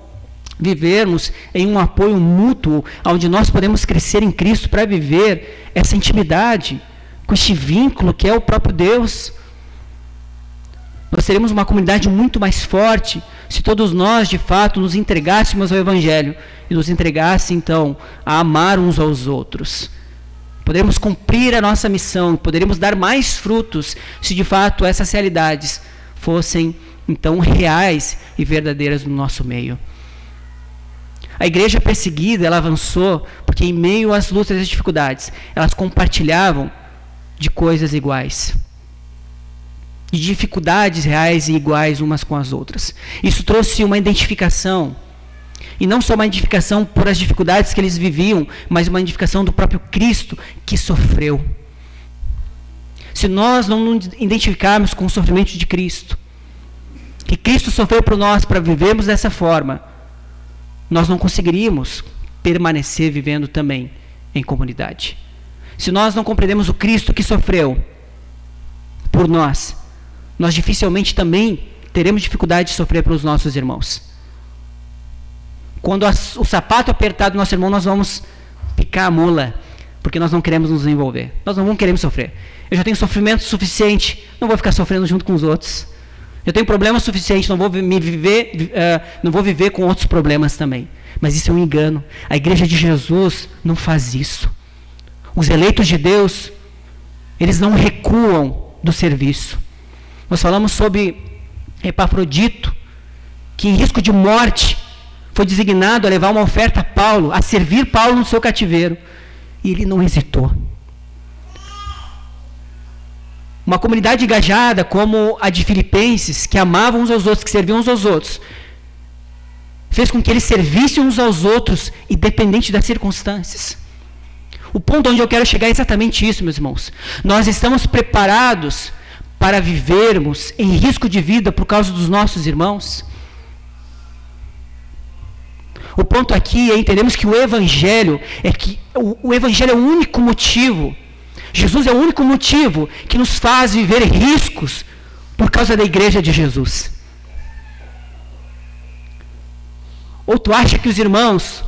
vivermos em um apoio mútuo, onde nós podemos crescer em Cristo para viver essa intimidade, com este vínculo que é o próprio Deus. Nós teremos uma comunidade muito mais forte se todos nós, de fato, nos entregássemos ao Evangelho e nos entregássemos, então, a amar uns aos outros. Poderemos cumprir a nossa missão, poderemos dar mais frutos se, de fato, essas realidades fossem, então, reais e verdadeiras no nosso meio. A igreja perseguida, ela avançou porque, em meio às lutas e às dificuldades, elas compartilhavam de coisas iguais, de dificuldades reais e iguais umas com as outras. Isso trouxe uma identificação, e não só uma identificação por as dificuldades que eles viviam, mas uma identificação do próprio Cristo que sofreu. Se nós não nos identificarmos com o sofrimento de Cristo, que Cristo sofreu por nós para vivermos dessa forma, nós não conseguiríamos permanecer vivendo também em comunidade. Se nós não compreendemos o Cristo que sofreu por nós, nós dificilmente também teremos dificuldade de sofrer pelos nossos irmãos. Quando o sapato apertar do nosso irmão, nós vamos picar a mula, porque nós não queremos nos envolver. Nós não queremos sofrer. Eu já tenho sofrimento suficiente, não vou ficar sofrendo junto com os outros. Eu tenho problema suficiente, não vou viver com outros problemas também. Mas isso é um engano. A igreja de Jesus não faz isso. Os eleitos de Deus, eles não recuam do serviço. Nós falamos sobre Epafrodito, que em risco de morte foi designado a levar uma oferta a Paulo, a servir Paulo no seu cativeiro. E ele não hesitou. Uma comunidade engajada como a de Filipenses, que amavam uns aos outros, que serviam uns aos outros, fez com que eles servissem uns aos outros, independente das circunstâncias. O ponto onde eu quero chegar é exatamente isso, meus irmãos. Nós estamos preparados para vivermos em risco de vida por causa dos nossos irmãos? O ponto aqui é entendermos que o Evangelho o Evangelho é o único motivo, Jesus é o único motivo que nos faz viver riscos por causa da igreja de Jesus. Ou tu acha que os irmãos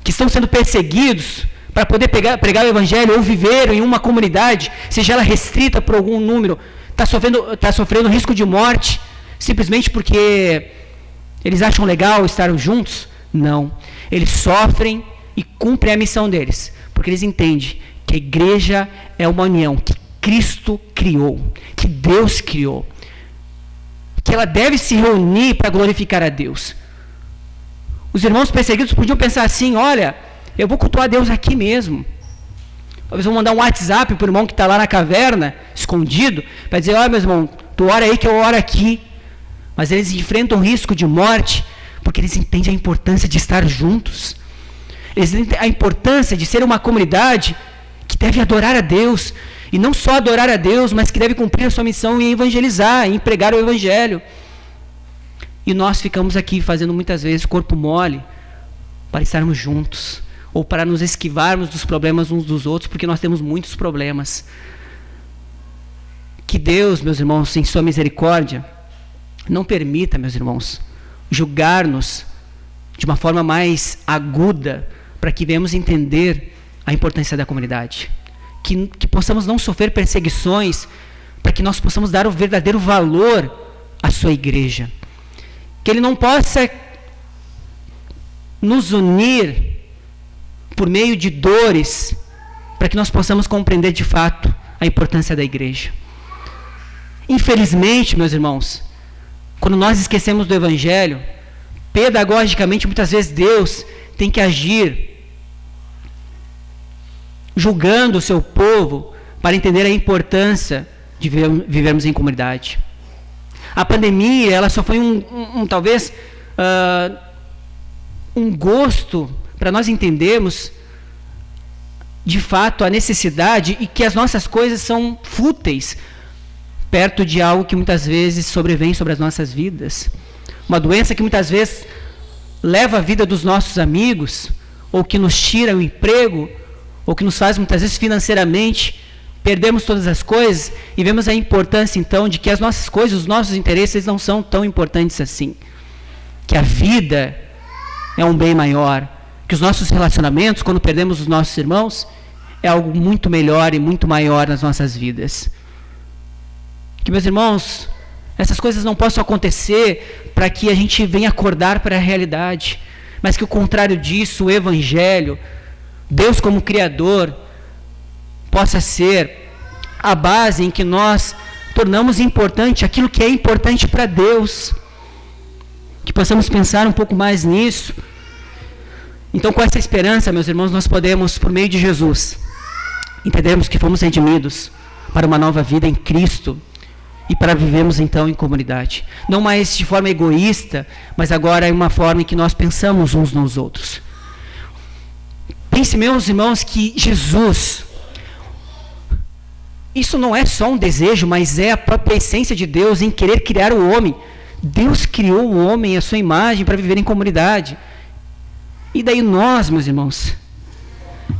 que estão sendo perseguidos para poder pregar o Evangelho ou viver em uma comunidade, seja ela restrita por algum número, está sofrendo risco de morte simplesmente porque eles acham legal estar juntos? Não. Eles sofrem e cumprem a missão deles, porque eles entendem que a igreja é uma união que Cristo criou, que Deus criou, que ela deve se reunir para glorificar a Deus. Os irmãos perseguidos podiam pensar assim: olha, eu vou cultuar Deus aqui mesmo. Talvez vou mandar um WhatsApp para o irmão que está lá na caverna, escondido, para dizer: olha, meu irmão, tu ora aí que eu oro aqui. Mas eles enfrentam risco de morte, porque eles entendem a importância de estar juntos. Eles entendem a importância de ser uma comunidade que deve adorar a Deus. E não só adorar a Deus, mas que deve cumprir a sua missão em evangelizar, em pregar o Evangelho. E nós ficamos aqui fazendo muitas vezes corpo mole para estarmos juntos, ou para nos esquivarmos dos problemas uns dos outros, porque nós temos muitos problemas. Que Deus, meus irmãos, em sua misericórdia, não permita, meus irmãos, julgar-nos de uma forma mais aguda, para que venhamos entender a importância da comunidade. Que possamos não sofrer perseguições, para que nós possamos dar o verdadeiro valor à sua igreja. Que Ele não possa nos unir por meio de dores, para que nós possamos compreender de fato a importância da igreja. Infelizmente, meus irmãos, quando nós esquecemos do Evangelho, pedagogicamente, muitas vezes Deus tem que agir julgando o seu povo para entender a importância de vivermos em comunidade. A pandemia, ela só foi talvez um gosto para nós entendermos de fato a necessidade e que as nossas coisas são fúteis perto de algo que muitas vezes sobrevém sobre as nossas vidas. Uma doença que muitas vezes leva a vida dos nossos amigos, ou que nos tira o emprego, ou que nos faz muitas vezes financeiramente perdemos todas as coisas, e vemos a importância então de que as nossas coisas, os nossos interesses não são tão importantes assim. Que a vida é um bem maior, que os nossos relacionamentos, quando perdemos os nossos irmãos, é algo muito melhor e muito maior nas nossas vidas. Que, meus irmãos, essas coisas não possam acontecer para que a gente venha acordar para a realidade, mas que o contrário disso, o Evangelho, Deus como Criador, possa ser a base em que nós tornamos importante aquilo que é importante para Deus. Que possamos pensar um pouco mais nisso. Então, com essa esperança, meus irmãos, nós podemos, por meio de Jesus, entendermos que fomos redimidos para uma nova vida em Cristo e para vivermos então em comunidade. Não mais de forma egoísta, mas agora em uma forma em que nós pensamos uns nos outros. Pense, meus irmãos, que Jesus, isso não é só um desejo, mas é a própria essência de Deus em querer criar o homem. Deus criou o homem à sua imagem para viver em comunidade. E daí nós, meus irmãos,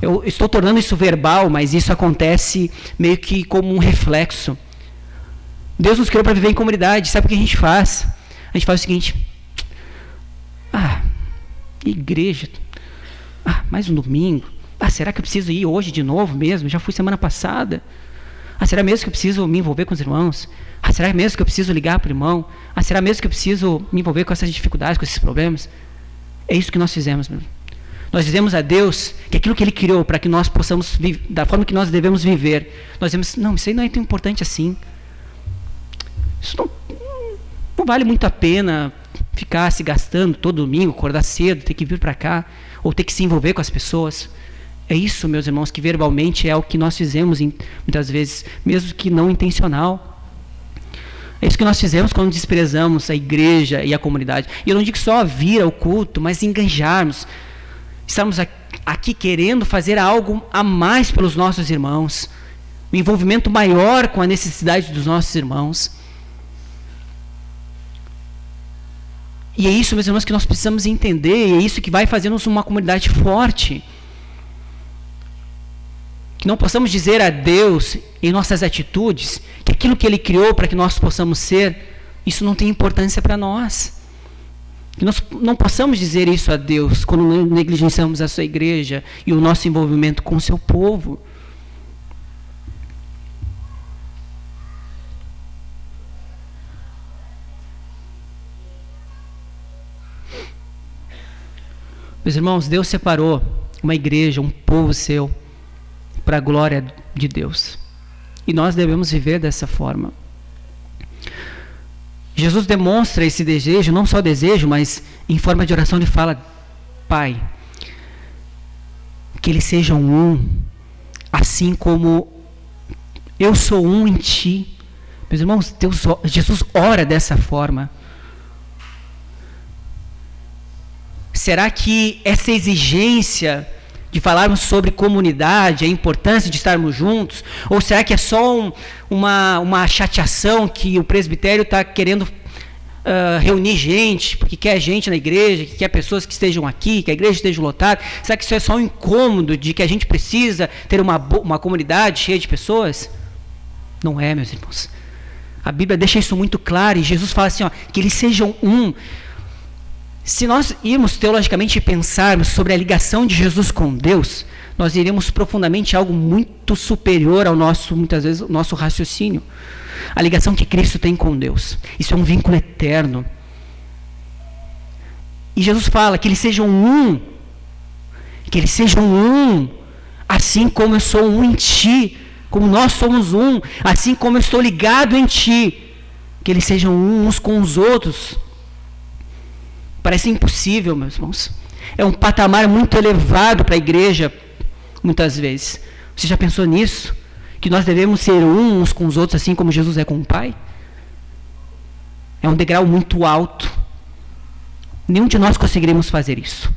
eu estou tornando isso verbal, mas isso acontece meio que como um reflexo. Deus nos criou para viver em comunidade. Sabe o que a gente faz? A gente faz o seguinte: igreja, mais um domingo, será que eu preciso ir hoje de novo mesmo? Já fui semana passada. Será mesmo que eu preciso me envolver com os irmãos? Será mesmo que eu preciso ligar para o irmão? Será mesmo que eu preciso me envolver com essas dificuldades, com esses problemas? É isso que nós fizemos, meu. Nós dizemos a Deus que aquilo que Ele criou para que nós possamos viver da forma que nós devemos viver, nós dizemos: não, isso aí não é tão importante assim. Isso não vale muito a pena ficar se gastando todo domingo, acordar cedo, ter que vir para cá, ou ter que se envolver com as pessoas. É isso, meus irmãos, que verbalmente é o que nós fizemos muitas vezes, mesmo que não intencional. É isso que nós fizemos quando desprezamos a igreja e a comunidade. E eu não digo só vir ao culto, mas enganjarmos. Estamos aqui querendo fazer algo a mais pelos nossos irmãos. Um envolvimento maior com a necessidade dos nossos irmãos. E é isso, meus irmãos, que nós precisamos entender. E é isso que vai fazermos uma comunidade forte. Que não possamos dizer a Deus, em nossas atitudes, que aquilo que Ele criou para que nós possamos ser, isso não tem importância para nós. Que nós não possamos dizer isso a Deus quando negligenciamos a sua igreja e o nosso envolvimento com o seu povo. Meus irmãos, Deus separou uma igreja, um povo seu, para a glória de Deus. E nós devemos viver dessa forma. Jesus demonstra esse desejo, não só desejo, mas em forma de oração Ele fala: Pai, que eles sejam um, assim como eu sou um em ti. Meus irmãos, Jesus ora dessa forma. Será que essa exigência de falarmos sobre comunidade, a importância de estarmos juntos, ou será que é só uma chateação que o presbitério está querendo reunir gente, porque quer gente na igreja, que quer pessoas que estejam aqui, que a igreja esteja lotada? Será que isso é só um incômodo de que a gente precisa ter uma comunidade cheia de pessoas? Não é, meus irmãos. A Bíblia deixa isso muito claro, e Jesus fala assim, que eles sejam um. Se nós irmos teologicamente pensarmos sobre a ligação de Jesus com Deus, nós iremos profundamente a algo muito superior ao muitas vezes, o nosso raciocínio. A ligação que Cristo tem com Deus. Isso é um vínculo eterno. E Jesus fala que eles sejam um. Que eles sejam um, assim como eu sou um em ti. Como nós somos um, assim como eu estou ligado em ti. Que eles sejam uns com os outros. Parece impossível, meus irmãos. É um patamar muito elevado para a igreja, muitas vezes. Você já pensou nisso? Que nós devemos ser uns com os outros, assim como Jesus é com o Pai? É um degrau muito alto. Nenhum de nós conseguiremos fazer isso.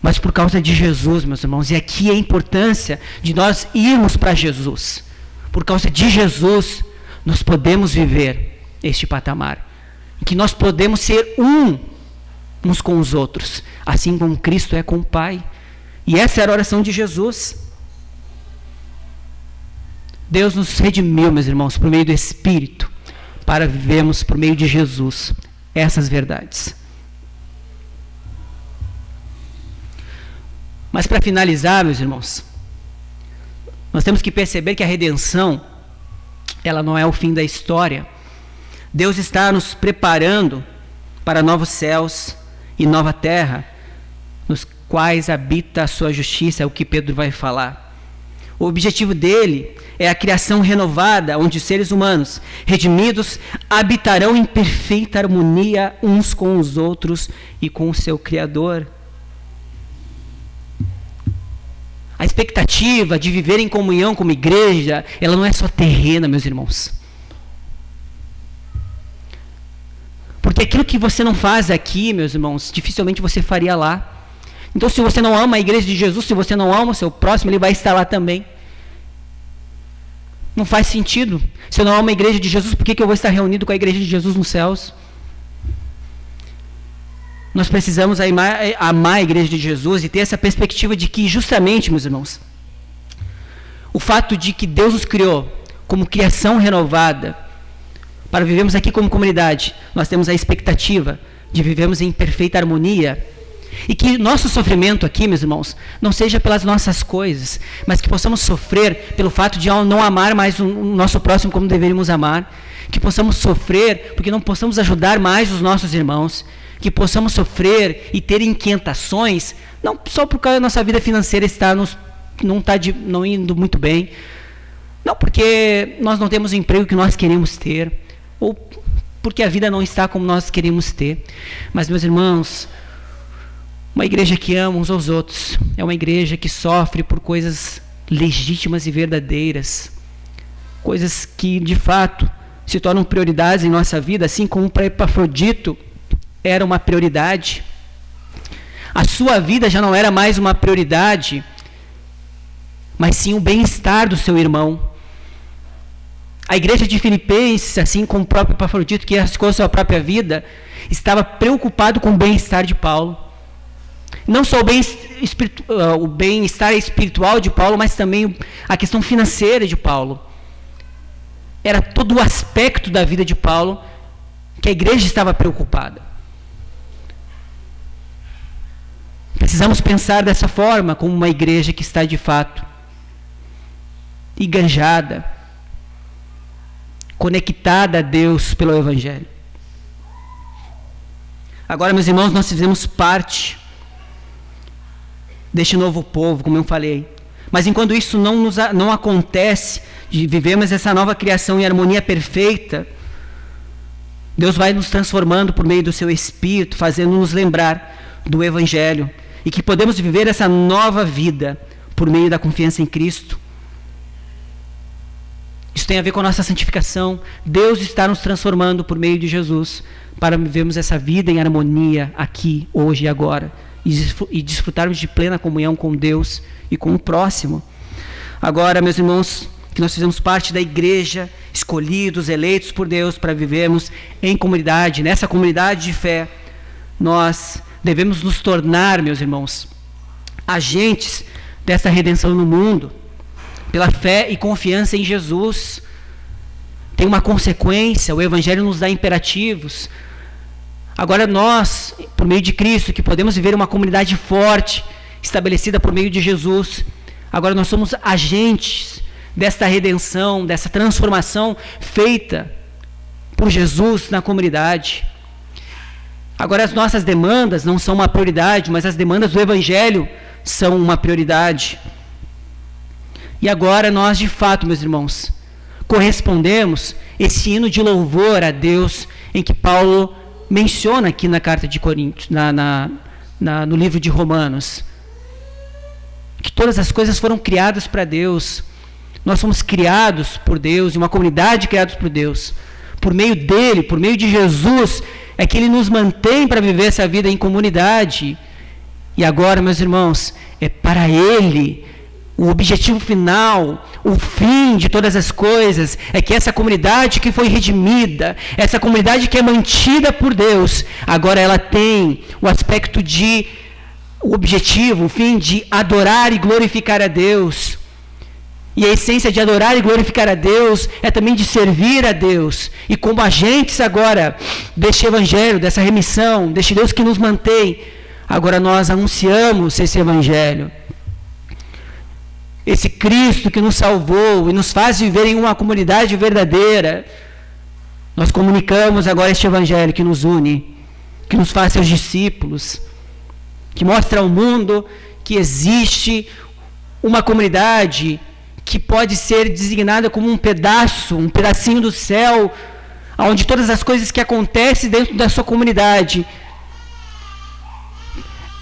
Mas por causa de Jesus, meus irmãos, e aqui a importância de nós irmos para Jesus. Por causa de Jesus, nós podemos viver este patamar. Que nós podemos ser uns com os outros, assim como Cristo é com o Pai. E essa era a oração de Jesus. Deus nos redimiu, meus irmãos, por meio do Espírito, para vivermos por meio de Jesus essas verdades. Mas para finalizar, meus irmãos, nós temos que perceber que a redenção, ela não é o fim da história. Deus está nos preparando para novos céus e nova terra, nos quais habita a sua justiça, é o que Pedro vai falar. O objetivo dele é a criação renovada, onde os seres humanos, redimidos, habitarão em perfeita harmonia uns com os outros e com o seu Criador. A expectativa de viver em comunhão como igreja, ela não é só terrena, meus irmãos. Porque aquilo que você não faz aqui, meus irmãos, dificilmente você faria lá. Então, se você não ama a igreja de Jesus, se você não ama o seu próximo, ele vai estar lá também. Não faz sentido. Se eu não amo a igreja de Jesus, por que eu vou estar reunido com a igreja de Jesus nos céus? Nós precisamos amar a igreja de Jesus e ter essa perspectiva de que, justamente, meus irmãos, o fato de que Deus nos criou como criação renovada, para vivermos aqui como comunidade, nós temos a expectativa de vivermos em perfeita harmonia. E que nosso sofrimento aqui, meus irmãos, não seja pelas nossas coisas, mas que possamos sofrer pelo fato de não amar mais o nosso próximo como deveríamos amar. Que possamos sofrer porque não possamos ajudar mais os nossos irmãos. Que possamos sofrer e ter inquietações, não só porque a nossa vida financeira não indo muito bem, não porque nós não temos o emprego que nós queremos ter, ou porque a vida não está como nós queremos ter. Mas, meus irmãos, uma igreja que ama uns aos outros é uma igreja que sofre por coisas legítimas e verdadeiras, coisas que de fato se tornam prioridades em nossa vida, assim como para Epafrodito era uma prioridade. A sua vida já não era mais uma prioridade, mas sim o bem-estar do seu irmão. A igreja de Filipenses, assim como o próprio Epafrodito, que arriscou sua própria vida, estava preocupado com o bem-estar de Paulo. Não só o bem-estar espiritual de Paulo, mas também a questão financeira de Paulo. Era todo o aspecto da vida de Paulo que a igreja estava preocupada. Precisamos pensar dessa forma, como uma igreja que está de fato engajada, conectada a Deus pelo Evangelho. Agora, meus irmãos, nós fizemos parte deste novo povo, como eu falei. Mas enquanto isso não acontece, de vivermos essa nova criação em harmonia perfeita, Deus vai nos transformando por meio do seu Espírito, fazendo-nos lembrar do Evangelho e que podemos viver essa nova vida por meio da confiança em Cristo. Isso tem a ver com a nossa santificação. Deus está nos transformando por meio de Jesus para vivermos essa vida em harmonia aqui, hoje e agora e desfrutarmos de plena comunhão com Deus e com o próximo. Agora, meus irmãos, que nós fizemos parte da igreja, escolhidos, eleitos por Deus para vivermos em comunidade, nessa comunidade de fé, nós devemos nos tornar, meus irmãos, agentes dessa redenção no mundo, pela fé e confiança em Jesus. Tem uma consequência, o Evangelho nos dá imperativos. Agora nós, por meio de Cristo, que podemos viver uma comunidade forte, estabelecida por meio de Jesus, agora nós somos agentes desta redenção, dessa transformação feita por Jesus na comunidade. Agora as nossas demandas não são uma prioridade, mas as demandas do Evangelho são uma prioridade. E agora nós, de fato, meus irmãos, correspondemos esse hino de louvor a Deus em que Paulo menciona aqui na carta de Coríntios, no livro de Romanos, que todas as coisas foram criadas para Deus. Nós somos criados por Deus, uma comunidade criada por Deus. Por meio dele, por meio de Jesus, é que ele nos mantém para viver essa vida em comunidade. E agora, meus irmãos, é para ele o objetivo final, o fim de todas as coisas, é que essa comunidade que foi redimida, essa comunidade que é mantida por Deus, agora ela tem o aspecto de, o objetivo, o fim de adorar e glorificar a Deus. E a essência de adorar e glorificar a Deus é também de servir a Deus. E como agentes agora deste Evangelho, dessa remissão, deste Deus que nos mantém, agora nós anunciamos esse Evangelho. Esse Cristo que nos salvou e nos faz viver em uma comunidade verdadeira. Nós comunicamos agora este Evangelho que nos une, que nos faz seus discípulos, que mostra ao mundo que existe uma comunidade que pode ser designada como um pedacinho do céu, onde todas as coisas que acontecem dentro da sua comunidade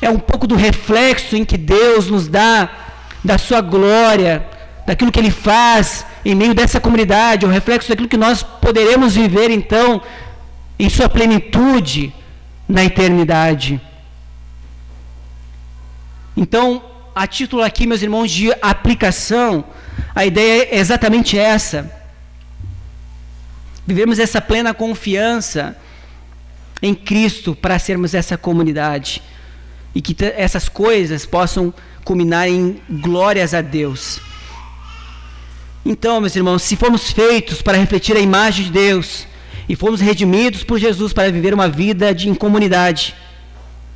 é um pouco do reflexo em que Deus nos dá da sua glória, daquilo que ele faz em meio dessa comunidade, o reflexo daquilo que nós poderemos viver então em sua plenitude na eternidade. Então, a título aqui, meus irmãos, de aplicação, a ideia é exatamente essa: vivemos essa plena confiança em Cristo para sermos essa comunidade e que essas coisas possam culminar em glórias a Deus. Então, meus irmãos, se fomos feitos para refletir a imagem de Deus e fomos redimidos por Jesus para viver uma vida em comunidade,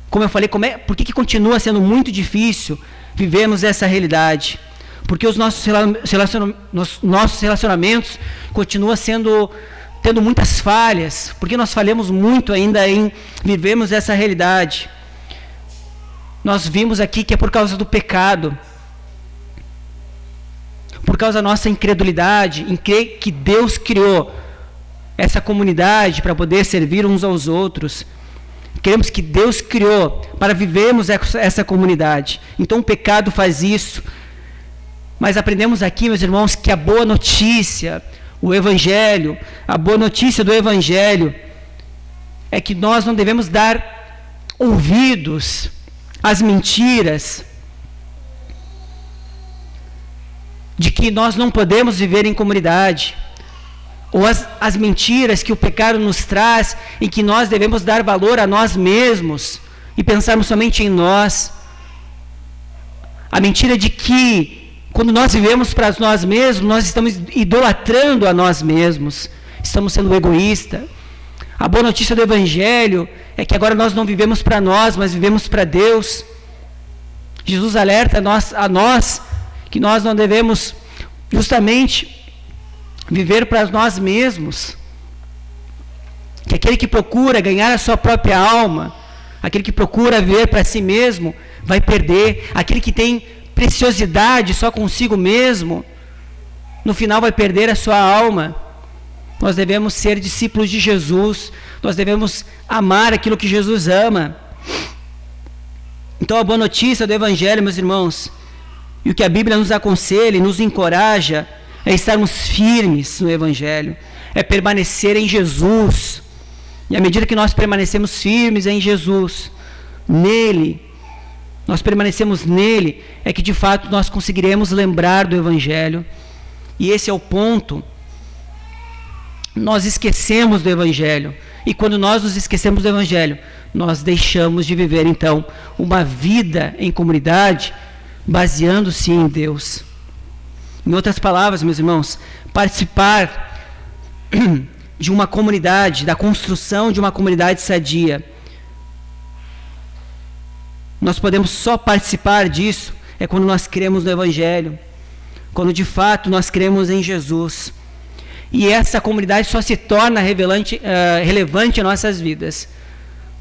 como eu falei, por que continua sendo muito difícil vivermos essa realidade? Porque os nossos relacionamentos continuam tendo muitas falhas, porque nós falhamos muito ainda em vivermos essa realidade. Nós vimos aqui que é por causa do pecado, por causa da nossa incredulidade em crer que Deus criou essa comunidade para poder servir uns aos outros. Queremos que Deus criou para vivermos essa comunidade. Então o pecado faz isso. Mas aprendemos aqui, meus irmãos, que a boa notícia, o Evangelho, a boa notícia do Evangelho é que nós não devemos dar ouvidos às mentiras de que nós não podemos viver em comunidade, ou as mentiras que o pecado nos traz, em que nós devemos dar valor a nós mesmos e pensarmos somente em nós. A mentira de que, quando nós vivemos para nós mesmos, nós estamos idolatrando a nós mesmos, estamos sendo egoístas. A boa notícia do Evangelho é que agora nós não vivemos para nós, mas vivemos para Deus. Jesus alerta a nós que nós não devemos justamente viver para nós mesmos, que aquele que procura ganhar a sua própria alma, aquele que procura viver para si mesmo, vai perder. Aquele que tem preciosidade só consigo mesmo, no final vai perder a sua alma. Nós devemos ser discípulos de Jesus, nós devemos amar aquilo que Jesus ama. Então a boa notícia do Evangelho, meus irmãos, e o que a Bíblia nos aconselha e nos encoraja é estarmos firmes no Evangelho, é permanecer em Jesus. E à medida que nós permanecemos firmes em Jesus, nele, nós permanecemos nele, é que de fato nós conseguiremos lembrar do Evangelho. E esse é o ponto. Nós esquecemos do Evangelho. E quando nós nos esquecemos do Evangelho, nós deixamos de viver, então, uma vida em comunidade, baseando-se em Deus. Em outras palavras, meus irmãos, participar de uma comunidade, da construção de uma comunidade sadia, nós podemos só participar disso quando nós cremos no Evangelho, quando de fato nós cremos em Jesus. E essa comunidade só se torna relevante em nossas vidas.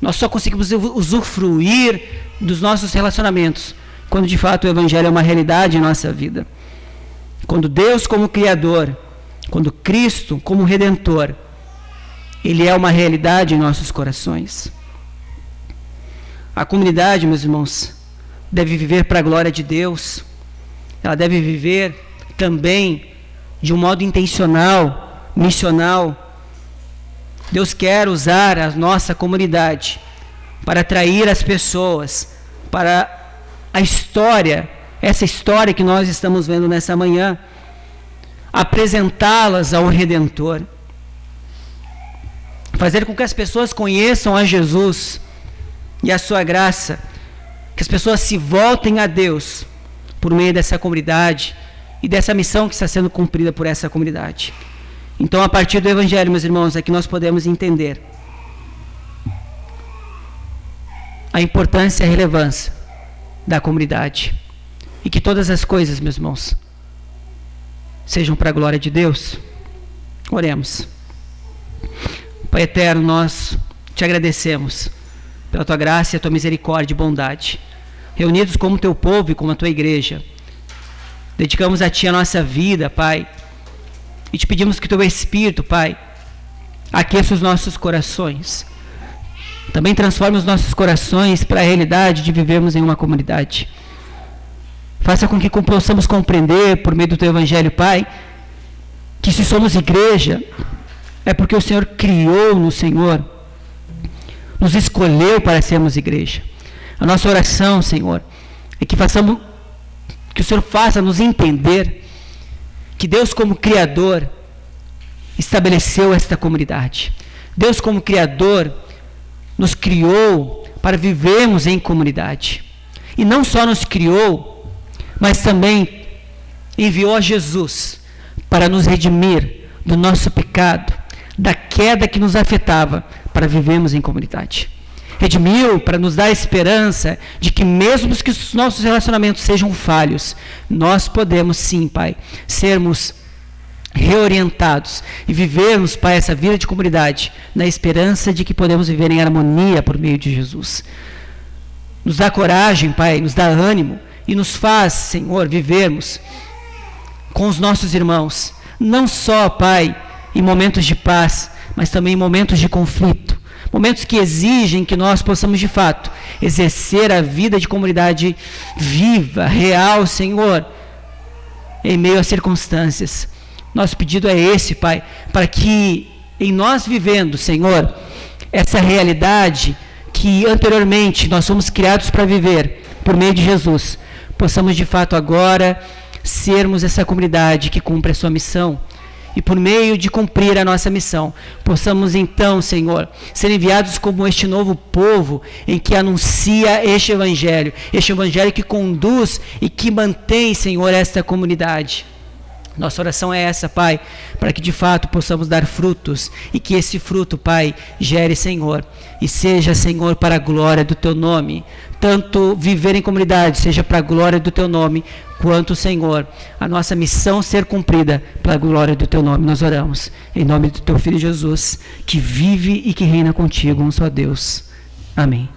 Nós só conseguimos usufruir dos nossos relacionamentos quando de fato o Evangelho é uma realidade em nossa vida. Quando Deus como Criador, quando Cristo como Redentor, Ele é uma realidade em nossos corações. A comunidade, meus irmãos, deve viver para a glória de Deus. Ela deve viver também de um modo intencional, missional. Deus quer usar a nossa comunidade para atrair as pessoas para a história, essa história que nós estamos vendo nessa manhã, apresentá-las ao Redentor, fazer com que as pessoas conheçam a Jesus e a sua graça, que as pessoas se voltem a Deus por meio dessa comunidade e dessa missão que está sendo cumprida por essa comunidade. Então, a partir do Evangelho, meus irmãos, é que nós podemos entender a importância e a relevância da comunidade, e que todas as coisas, meus irmãos, sejam para a glória de Deus. Oremos. Pai eterno, nós te agradecemos pela tua graça, a tua misericórdia e bondade, reunidos como teu povo e como a tua igreja. Dedicamos a ti a nossa vida, Pai, e te pedimos que teu Espírito, Pai, aqueça os nossos corações. Também transforme os nossos corações para a realidade de vivermos em uma comunidade. Faça com que possamos compreender, por meio do teu Evangelho, Pai, que se somos igreja, é porque o Senhor criou no Senhor, nos escolheu para sermos igreja. A nossa oração, Senhor, é que o Senhor faça nos entender que Deus como Criador estabeleceu esta comunidade. Deus como Criador nos criou para vivermos em comunidade. E não só nos criou, mas também enviou a Jesus para nos redimir do nosso pecado, da queda que nos afetava, para vivermos em comunidade. Redimiu para nos dar a esperança de que mesmo que os nossos relacionamentos sejam falhos, nós podemos sim, Pai, sermos reorientados e vivermos, Pai, essa vida de comunidade na esperança de que podemos viver em harmonia por meio de Jesus. Nos dá coragem, Pai, nos dá ânimo e nos faz, Senhor, vivermos com os nossos irmãos, não só, Pai, em momentos de paz, mas também em momentos de conflito, momentos que exigem que nós possamos de fato exercer a vida de comunidade viva, real, Senhor, em meio às circunstâncias. Nosso pedido é esse, Pai, para que em nós vivendo, Senhor, essa realidade que anteriormente nós fomos criados para viver por meio de Jesus, possamos de fato agora sermos essa comunidade que cumpre a sua missão. E por meio de cumprir a nossa missão, possamos então, Senhor, ser enviados como este novo povo em que anuncia este Evangelho que conduz e que mantém, Senhor, esta comunidade. Nossa oração é essa, Pai, para que de fato possamos dar frutos e que esse fruto, Pai, gere, Senhor, e seja, Senhor, para a glória do Teu nome. Tanto viver em comunidade seja para a glória do Teu nome, quanto, Senhor, a nossa missão ser cumprida para a glória do Teu nome. Nós oramos em nome do Teu Filho Jesus, que vive e que reina contigo, um só Deus. Amém.